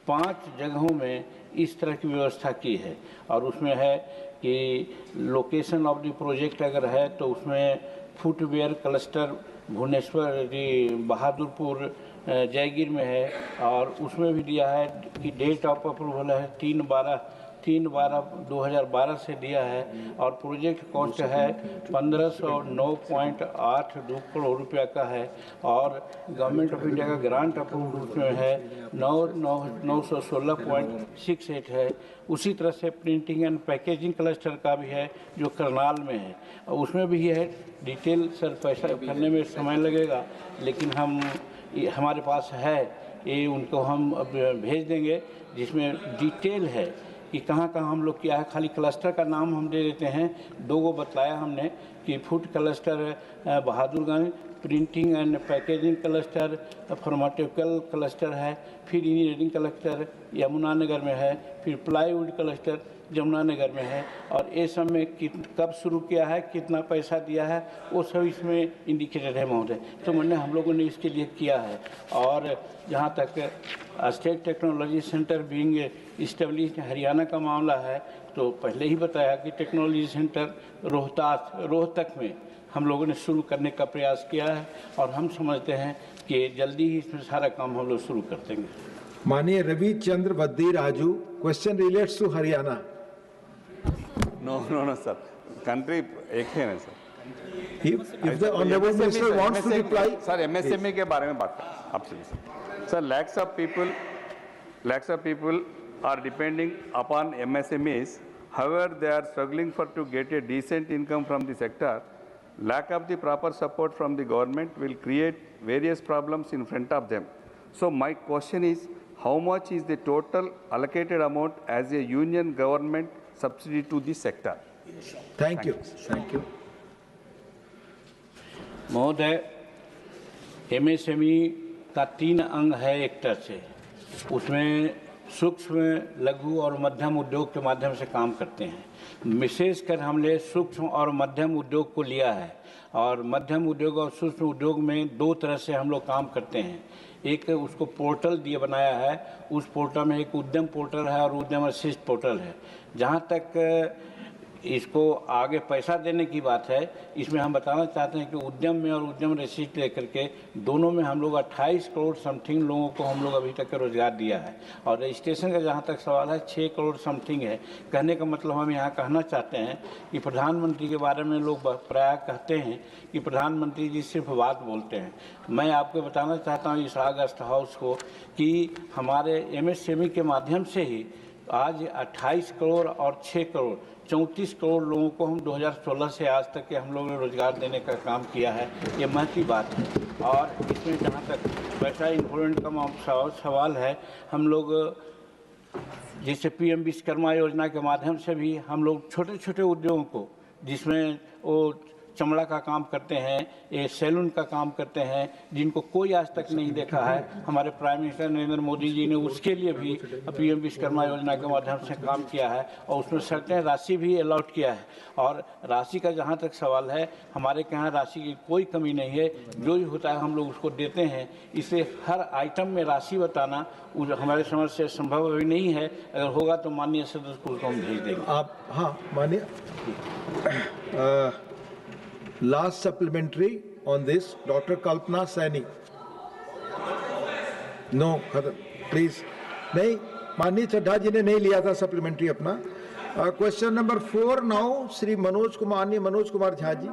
5 जगहों में इस तरह की व्यवस्था की है। और उसमें है कि लोकेशन ऑफ द प्रोजेक्ट अगर है तो उसमें फुटवेयर क्लस्टर भुवनेश्वर बहादुरपुर जयगिर में है। और उसमें भी दिया है कि डेट ऑफ अप्रूवल है 3/12/2012 से दिया है। और प्रोजेक्ट कॉस्ट है 1509.82 करोड़ रुपया का है। और गवर्नमेंट ऑफ इंडिया का ग्रांट अप्रूव्ड उसमें है 916.68 है। उसी तरह से प्रिंटिंग एंड पैकेजिंग क्लस्टर का भी है जो करनाल में है। उसमें भी है डिटेल सर, पैसा करने में समय लगेगा, लेकिन हमारे पास है, ये उनको हम भेज देंगे जिसमें डिटेल है कि कहाँ कहाँ हम लोग किया है। खाली क्लस्टर का नाम हम दे देते हैं। 2 को बताया हमने कि food cluster Bahadurganj, printing and packaging cluster, pharmaceutical cluster है, फिर इंजीनियरिंग क्लस्टर यमुनानगर में है, फिर प्लाईवुड क्लस्टर जमुनानगर में है। और ये सब में कब शुरू किया है, कितना पैसा दिया है, वो सब इसमें इंडिकेटेड है महोदय। तो मैंने हम लोगों ने इसके लिए किया है। और जहाँ तक state technology centre being establish Haryana का मामला है, तो पहले ही बताया कि टेक्नोलॉजी सेंटर रोहतक में हम लोगों ने शुरू करने का प्रयास किया है। और हम समझते हैं कि जल्दी ही इसमें सारा काम हम लोग शुरू कर देंगे। माननीय Ravi Chandra Baddi Raju, question relates to Haryana. No, sir. Country एक है ना sir. If the honorable minister wants to reply, sir, MSME के बारे में बात कर आपसे sir. Lakhs of people are depending upon MSMEs. However, they are struggling to get a decent income from the sector. Lack of the proper support from the government will create various problems in front of them. So my question is, how much is the total allocated amount as a union government subsidy to this sector? Thank you. महोदय, MSME का 3 अंग है एक तरह से। उसमें सूक्ष्म, लघु और मध्यम उद्योग के माध्यम से काम करते हैं। विशेषकर हमने सूक्ष्म और मध्यम उद्योग को लिया है। और मध्यम उद्योग और सूक्ष्म उद्योग में 2 तरह से हम लोग काम करते हैं। एक उसको पोर्टल दिए बनाया है, उस पोर्टल में एक उद्यम पोर्टल है और उद्यम असिस्ट पोर्टल है। जहाँ तक इसको आगे पैसा देने की बात है, इसमें हम बताना चाहते हैं कि उद्यम में और उद्यम असिस्ट लेकर के दोनों में हम लोग 28 करोड़ समथिंग लोगों को हम लोग अभी तक रोजगार दिया है। और रजिस्ट्रेशन का जहाँ तक सवाल है 6 करोड़ समथिंग है। कहने का मतलब हम यहाँ कहना चाहते हैं कि प्रधानमंत्री के बारे में लोग प्रायः कहते हैं कि प्रधानमंत्री जी सिर्फ बात बोलते हैं। मैं आपको बताना चाहता हूँ इस गेस्ट हाउस को कि हमारे MSME के माध्यम से ही आज 28 करोड़ और 6 करोड़ 34 करोड़ लोगों को हम 2016 से आज तक के हम लोगों ने रोजगार देने का काम किया है। ये महत्वपूर्ण बात है। और इसमें जहाँ तक पैसा इन्वेस्टमेंट का सवाल है, हम लोग जैसे PM विश्वकर्मा योजना के माध्यम से भी हम लोग छोटे छोटे उद्योगों को, जिसमें वो चमड़ा का काम करते हैं, ये सैलून का काम करते हैं, जिनको कोई आज तक नहीं देखा है, हमारे प्राइम मिनिस्टर नरेंद्र मोदी जी ने उसके लिए भी PM विश्वकर्मा योजना के माध्यम से काम किया है। और उसमें सर्टेन राशि भी अलॉट किया है। और राशि का जहाँ तक सवाल है, हमारे यहाँ राशि की कोई कमी नहीं है। जो भी होता है हम लोग उसको देते हैं। इसलिए हर आइटम में राशि बताना हमारे समझ से संभव अभी नहीं है। अगर होगा तो माननीय सदस्य को हम भेज देंगे। आप हाँ माननीय Last supplementary on this, Dr. Kalpana Saini. No, please. नहीं, माननीय चड्ढा जी ने नहीं लिया था सप्लीमेंट्री अपना। Question number 4 now Shri Manoj Kumar Jha ji.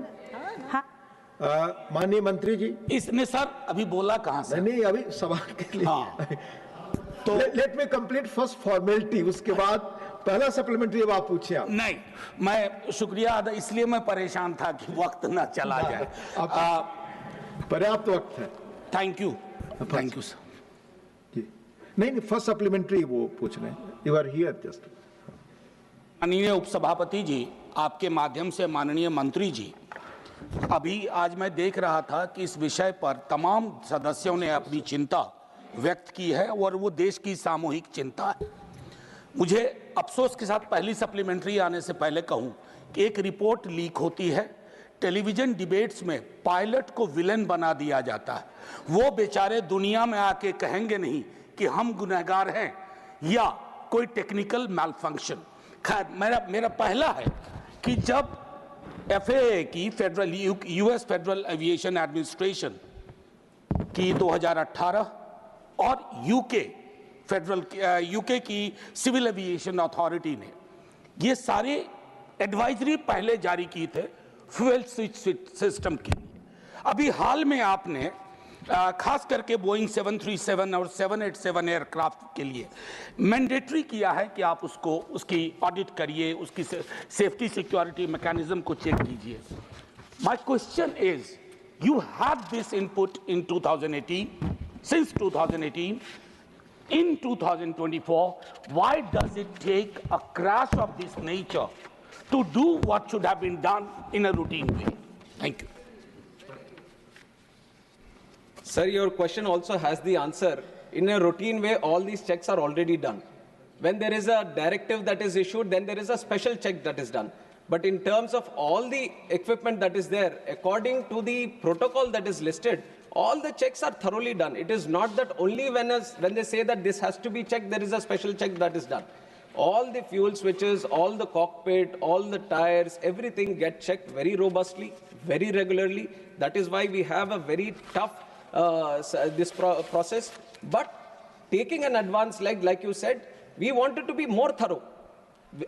माननीय मंत्री जी, इसने सर अभी बोला कहाँ से? नहीं, अभी सवाल के लिए। हाँ। तो let me complete first formality, उसके बाद पहला सप्लीमेंट्री अब आप पूछिए। आप नहीं, मैं शुक्रिया अदा, इसलिए मैं परेशान था कि वक्त ना चला जाए। पर्याप्त वक्त है। Thank you sir. नहीं, फर्स्ट सप्लीमेंट्री वो पूछ रहे हैं। You are here just. माननीय उपसभापति जी, आपके माध्यम से माननीय मंत्री जी, अभी आज मैं देख रहा था कि इस विषय पर तमाम सदस्यों ने अपनी चिंता व्यक्त की है और वो देश की सामूहिक चिंता है। मुझे अफसोस के साथ पहली सप्लीमेंट्री आने से पहले कहूं कि एक रिपोर्ट लीक होती है, टेलीविजन डिबेट्स में पायलट को विलेन बना दिया जाता है। वो बेचारे दुनिया में आके कहेंगे नहीं कि हम गुनहगार हैं या कोई टेक्निकल मैलफंक्शन। खैर, मेरा पहला है कि जब FAA की federal US federal aviation administration की 2018 और यूके की सिविल एविएशन अथॉरिटी ने ये सारे एडवाइजरी पहले जारी की थे फ्यूल स्विच सिस्टम की। अभी हाल में आपने खास करके बोइंग 737 और 787 एयरक्राफ्ट के लिए मैंडेटरी किया है कि आप उसकी ऑडिट करिए, उसकी सेफ्टी सिक्योरिटी मैकेनिज्म को चेक कीजिए। My question is, you had this input in 2018, since 2018, in 2024, why does it take a crash of this nature to do what should have been done in a routine way? Thank you. Sir, your question also has the answer. In a routine way, all these checks are already done. When there is a directive that is issued, then there is a special check that is done. But in terms of all the equipment that is there, according to the protocol that is listed, all the checks are thoroughly done. It is not that only when they say that this has to be checked, there is a special check that is done. All the fuel switches, all the cockpit, all the tires, everything get checked very robustly, very regularly. That is why we have a very tough process. But taking an advance leg, like you said, we wanted to be more thorough.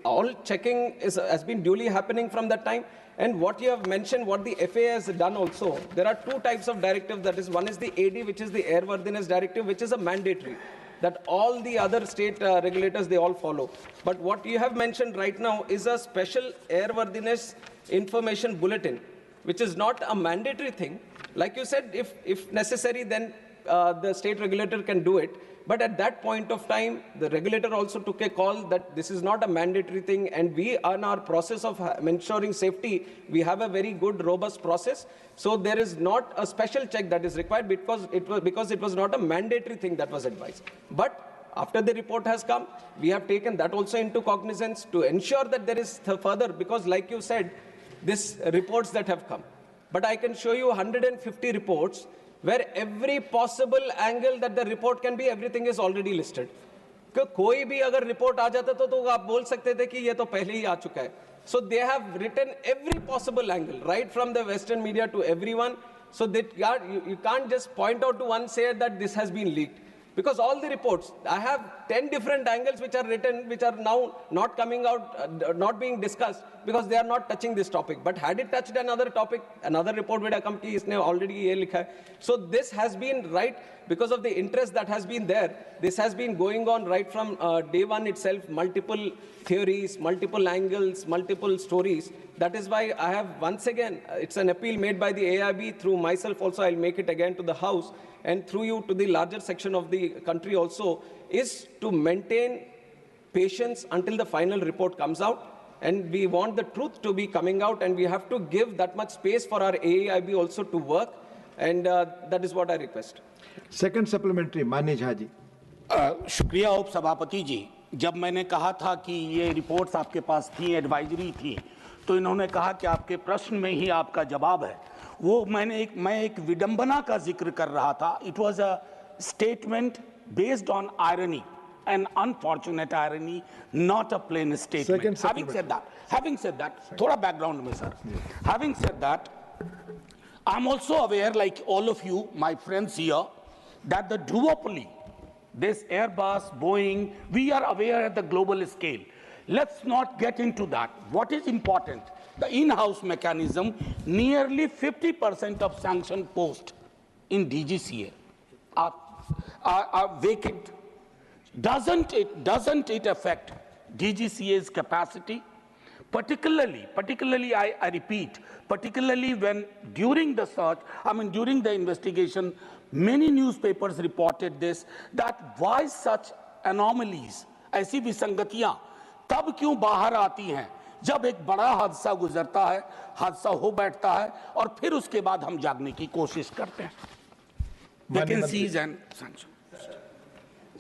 All checking has been duly happening from that time. And what you have mentioned, what the FAA has done also, there are two types of directives. That is, one is the AD, which is the Airworthiness Directive, which is a mandatory, that all the other state regulators, they all follow. But what you have mentioned right now is a special Airworthiness Information Bulletin, which is not a mandatory thing. Like you said, if necessary, then the state regulator can do it. But at that point of time, the regulator also took a call that this is not a mandatory thing, and we, on our process of ensuring safety, we have a very good, robust process. So there is not a special check that is required because it was not a mandatory thing that was advised. But after the report has come, we have taken that also into cognizance to ensure that there is further, because like you said, these reports that have come. But I can show you 150 reports where every possible angle that the report can be, everything is already listed. कोई भी अगर report आ जाता तो आप बोल सकते थे कि ये तो पहले ही आ चुका है. So they have written every possible angle, right from the Western media to everyone. So that you can't just point out to one, say that this has been leaked. Because all the reports, I have 10 different angles which are written, which are now not coming out, not being discussed, because they are not touching this topic. But had it touched another topic, another report would have come ki isne already ye likha hai. So this has been right because of the interest that has been there. This has been going on right from day one itself, multiple theories, multiple angles, multiple stories. That is why I have once again, it's an appeal made by the AIB through myself also, I'll make it again to the House, and through you to the larger section of the country also, is to maintain patience until the final report comes out. And we want the truth to be coming out, and we have to give that much space for our AIB also to work, and that is what I request. Second supplementary, माननीय झा जी. शुक्रिया उप सभापति जी. जब मैंने कहा था कि ये रिपोर्ट्स आपके पास थी, एडवाइजरी थी, तो इन्होंने कहा कि आपके प्रश्न में ही आपका जवाब है. वो मैं एक विडंबना का जिक्र कर रहा था. It was a statement based on irony, an unfortunate irony, not a plain statement. Having said that, thoda background mein sir. Having said that, I'm also aware, like all of you, my friends here, that the duopoly, this Airbus, Boeing, we are aware at the global scale. Let's not get into that. What is important? The in-house mechanism, nearly 50% of sanctioned posts in DGCA are vacant. Doesn't it affect DGCA's capacity? Particularly, I repeat, particularly when during the search, during the investigation, many newspapers reported this, that why such anomalies, ऐसी विसंगतियां तब क्यों बाहर आती हैं जब एक बड़ा हादसा गुजरता है, हादसा हो बैठता है, और फिर उसके बाद हम जागने की कोशिश करते हैं. Vacancies and sanctions.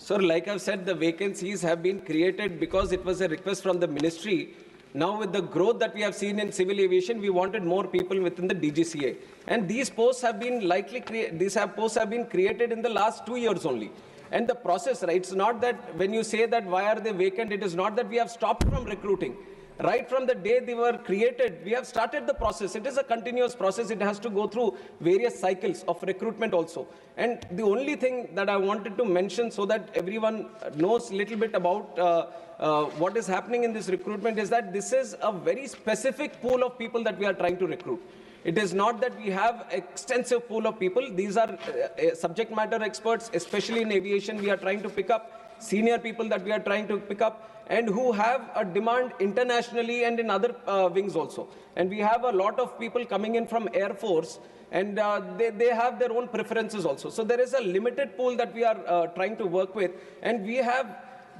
Sir, like I've said, the vacancies have been created because it was a request from the ministry. Now, with the growth that we have seen in civil aviation, we wanted more people within the DGCA. And these posts have been posts have been created in the last 2 years only. And the process, right, it's not that when you say that why are they vacant, it is not that we have stopped from recruiting. Right from the day they were created, we have started the process. It is a continuous process. It has to go through various cycles of recruitment also. And the only thing that I wanted to mention so that everyone knows a little bit about what is happening in this recruitment is that this is a very specific pool of people that we are trying to recruit. It is not that we have extensive pool of people. These are subject matter experts, especially in aviation. We are trying to pick up senior people that we are trying to pick up and who have a demand internationally and in other wings also. And we have a lot of people coming in from Air Force and they have their own preferences also. So there is a limited pool that we are trying to work with, and we have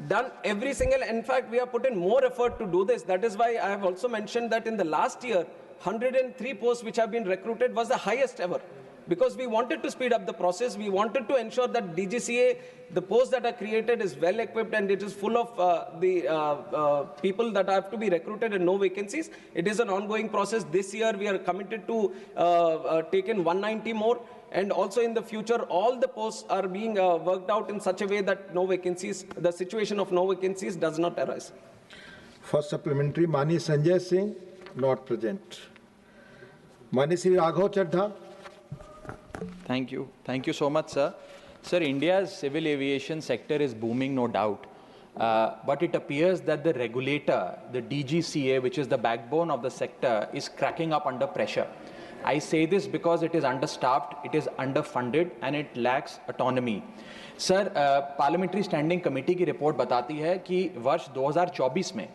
done every single, in fact, we have put in more effort to do this. That is why I have also mentioned that in the last year, 103 posts which have been recruited was the highest ever. Because we wanted to speed up the process, we wanted to ensure that DGCA, the posts that are created is well equipped and it is full of the people that have to be recruited and no vacancies. It is an ongoing process. This year we are committed to take in 190 more. And also in the future, all the posts are being worked out in such a way that no vacancies, the situation of no vacancies does not arise. First supplementary, Mani Sanjay Singh, not present. Mani Sri Raghav Chadha. Thank you. Thank you so much, sir. Sir, India's civil aviation sector is booming, no doubt. But it appears that the regulator, the DGCA, which is the backbone of the sector, is cracking up under pressure. I say this because it is understaffed, it is underfunded, and it lacks autonomy. Sir, Parliamentary Standing Committee की report बताती है कि वर्ष 2024 में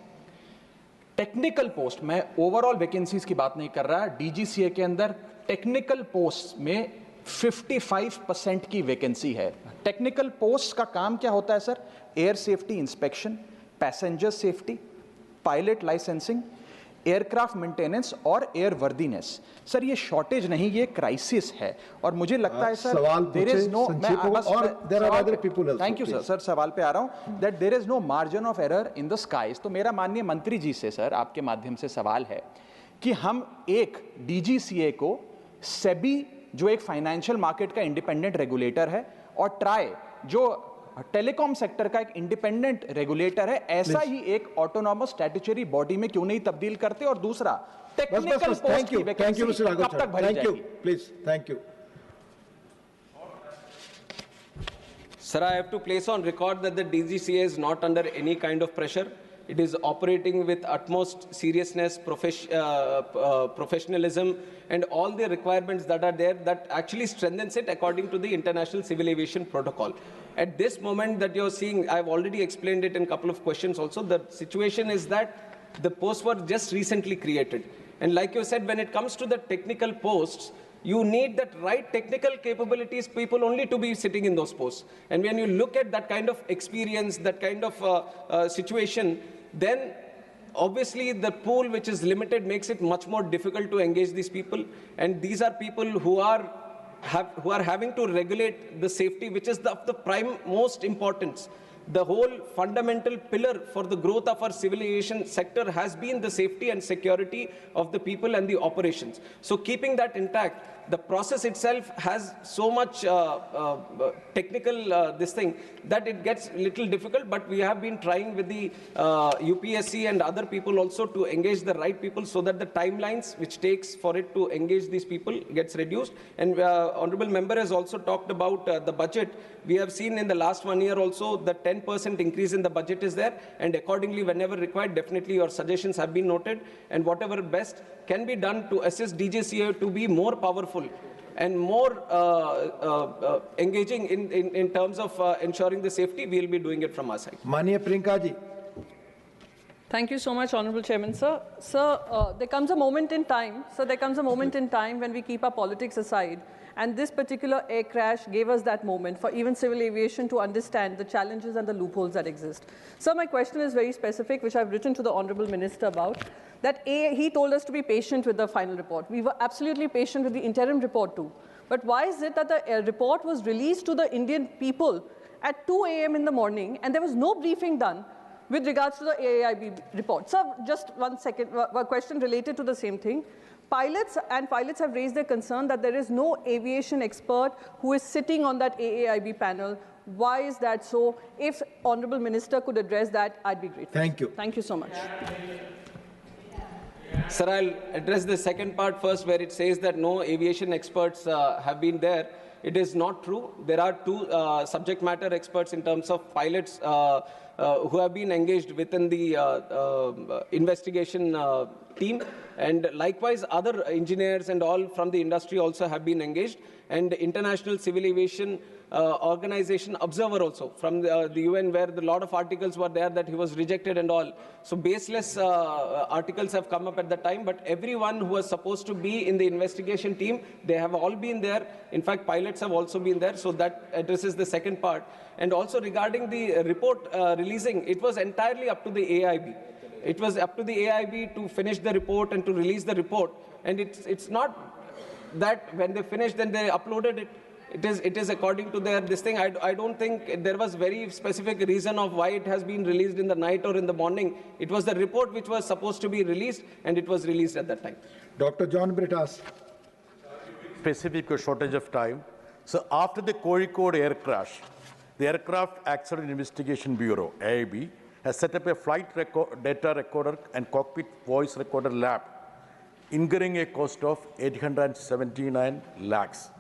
technical post, मैं overall vacancies की बात नहीं कर रहा, डीजीसीए के अंदर टेक्निकल पोस्ट में 55% की वैकेंसी है। टेक्निकल पोस्ट का काम क्या होता है sir? Air safety inspection, passenger safety, pilot licensing, aircraft maintenance और एयर वर्दीनेस। सर ये शॉर्टेज नहीं, ये क्राइसिस है। और मुझे लगता है sir there is no, thank you sir, sir सवाल पे आ रहा हूं, that there is no margin of error in the skies. तो मेरा माननीय मंत्री जी से सर आपके माध्यम से सवाल है कि हम एक डीजीसीए को सेबी जो एक फाइनेंशियल मार्केट का इंडिपेंडेंट रेगुलेटर है और ट्राई जो टेलीकॉम सेक्टर का एक इंडिपेंडेंट रेगुलेटर है, ऐसा ही एक ऑटोनॉमस स्टैट्यूटरी बॉडी में क्यों नहीं तब्दील करते? और दूसरा टेक्निकल पोस्ट की वैकेंसी कब तक भरी जाएगी? Please, thank you. Sir, I have to place on record that the DGCA is not under any kind of pressure. It is operating with utmost seriousness, professionalism, and all the requirements that are there that actually strengthens it according to the International Civil Aviation Protocol. At this moment that you're seeing, I've already explained it in a couple of questions also, the situation is that the posts were just recently created. And like you said, when it comes to the technical posts, you need that right technical capabilities people only to be sitting in those posts. And when you look at that kind of experience, that kind of situation, then obviously the pool which is limited makes it much more difficult to engage these people. And these are people who are having to regulate the safety, which is of the prime most importance. The whole fundamental pillar for the growth of our civil aviation sector has been the safety and security of the people and the operations. So keeping that intact, the process itself has so much technical this thing that it gets a little difficult, but we have been trying with the UPSC and other people also to engage the right people so that the timelines which takes for it to engage these people gets reduced. And Honorable Member has also talked about the budget. We have seen in the last 1 year also the 10% increase in the budget is there, and accordingly whenever required, definitely your suggestions have been noted, and whatever best can be done to assist DGCA to be more powerful and more engaging in terms of ensuring the safety, we will be doing it from our side. Mania Priyanka ji. Thank you so much, Honorable Chairman, sir. Sir, there comes a moment in time, when we keep our politics aside, and this particular air crash gave us that moment for even civil aviation to understand the challenges and the loopholes that exist. Sir, my question is very specific, which I've written to the Honorable Minister about, that he told us to be patient with the final report. We were absolutely patient with the interim report too. But why is it that the report was released to the Indian people at 2 a.m. in the morning, and there was no briefing done with regards to the AAIB report. So just one question related to the same thing. Pilots have raised their concern that there is no aviation expert who is sitting on that AAIB panel. Why is that so? If Honorable Minister could address that, I'd be grateful. Thank you. Thank you so much. Sir, I'll address the second part first, where it says that no aviation experts have been there. It is not true. There are two subject matter experts in terms of pilots who have been engaged within the investigation team, and likewise other engineers and all from the industry also have been engaged, and International Civil Aviation Organization observer also from the UN, where a lot of articles were there that he was rejected and all. So baseless articles have come up at the time, but everyone who was supposed to be in the investigation team, they have all been there. In fact, pilots have also been there. So that addresses the second part. And also regarding the report releasing, it was entirely up to the AIB. It was up to the AIB to finish the report and to release the report. And it's not that when they finished, then they uploaded it. It is according to their this thing. I don't think there was very specific reason of why it has been released in the night or in the morning. It was the report which was supposed to be released, and it was released at that time. Dr. John Britas. Specific shortage of time. So after the Kozhikode air crash, the Aircraft Accident Investigation Bureau, AIB, has set up a flight data recorder and cockpit voice recorder lab, incurring a cost of 879 lakhs.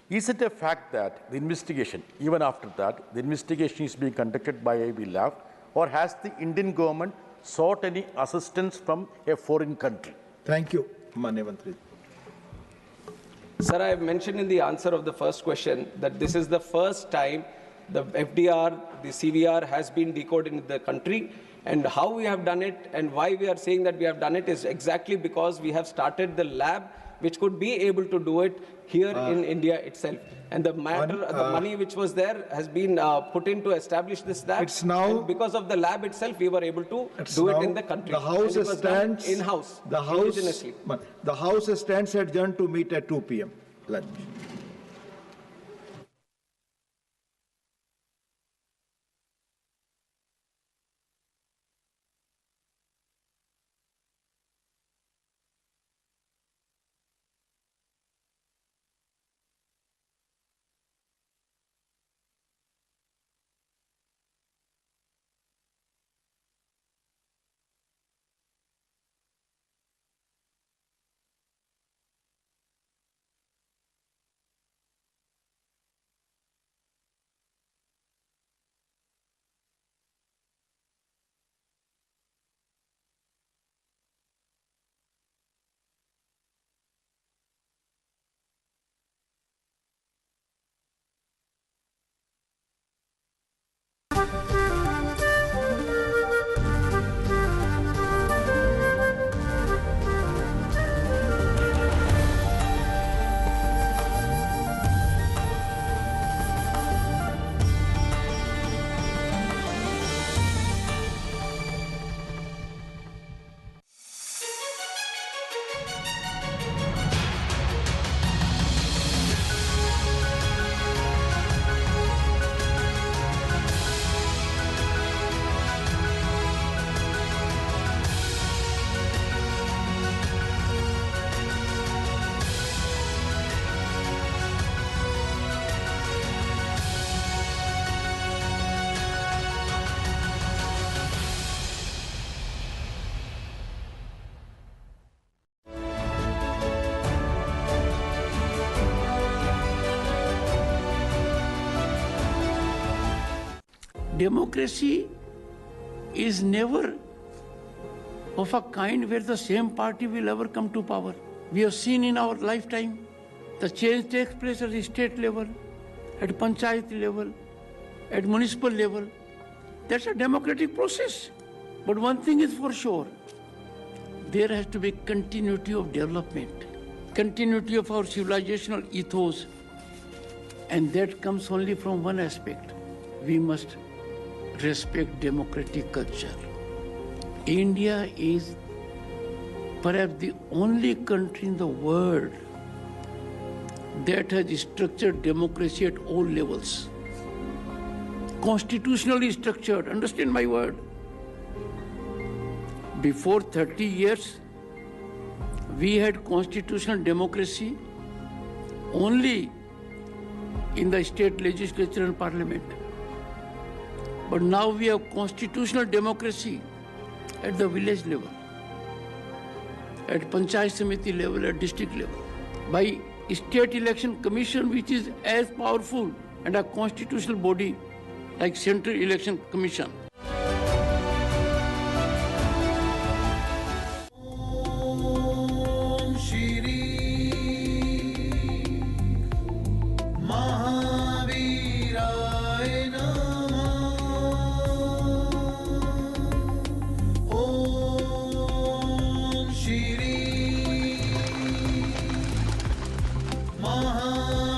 Is it a fact that the investigation, even after that, the investigation is being conducted by AIB lab, or has the Indian government sought any assistance from a foreign country? Thank you, Manevantri. Sir, I have mentioned in the answer of the first question that this is the first time the FDR, the CVR has been decoded in the country, and how we have done it and why we are saying that we have done it is exactly because we have started the lab which could be able to do it here in India itself. And the money which was there has been put in to establish this lab. It's now, and because of the lab itself, we were able to do it in the country. The House stands in-house, the House stands adjourned to meet at 2 p.m. lunch. Democracy is never of a kind where the same party will ever come to power. We have seen in our lifetime the change takes place at the state level, at panchayat level, at municipal level. That's a democratic process. But one thing is for sure, there has to be continuity of development, continuity of our civilizational ethos, and that comes only from one aspect. We must respect democratic culture. India is perhaps the only country in the world that has structured democracy at all levels. constitutionally structured. Understand my word. Before 30 years, we had constitutional democracy only in the state legislature and parliament. But now we have constitutional democracy at the village level, at Panchayat Samiti level, at district level, by State Election Commission, which is as powerful and a constitutional body like Central Election Commission. Maha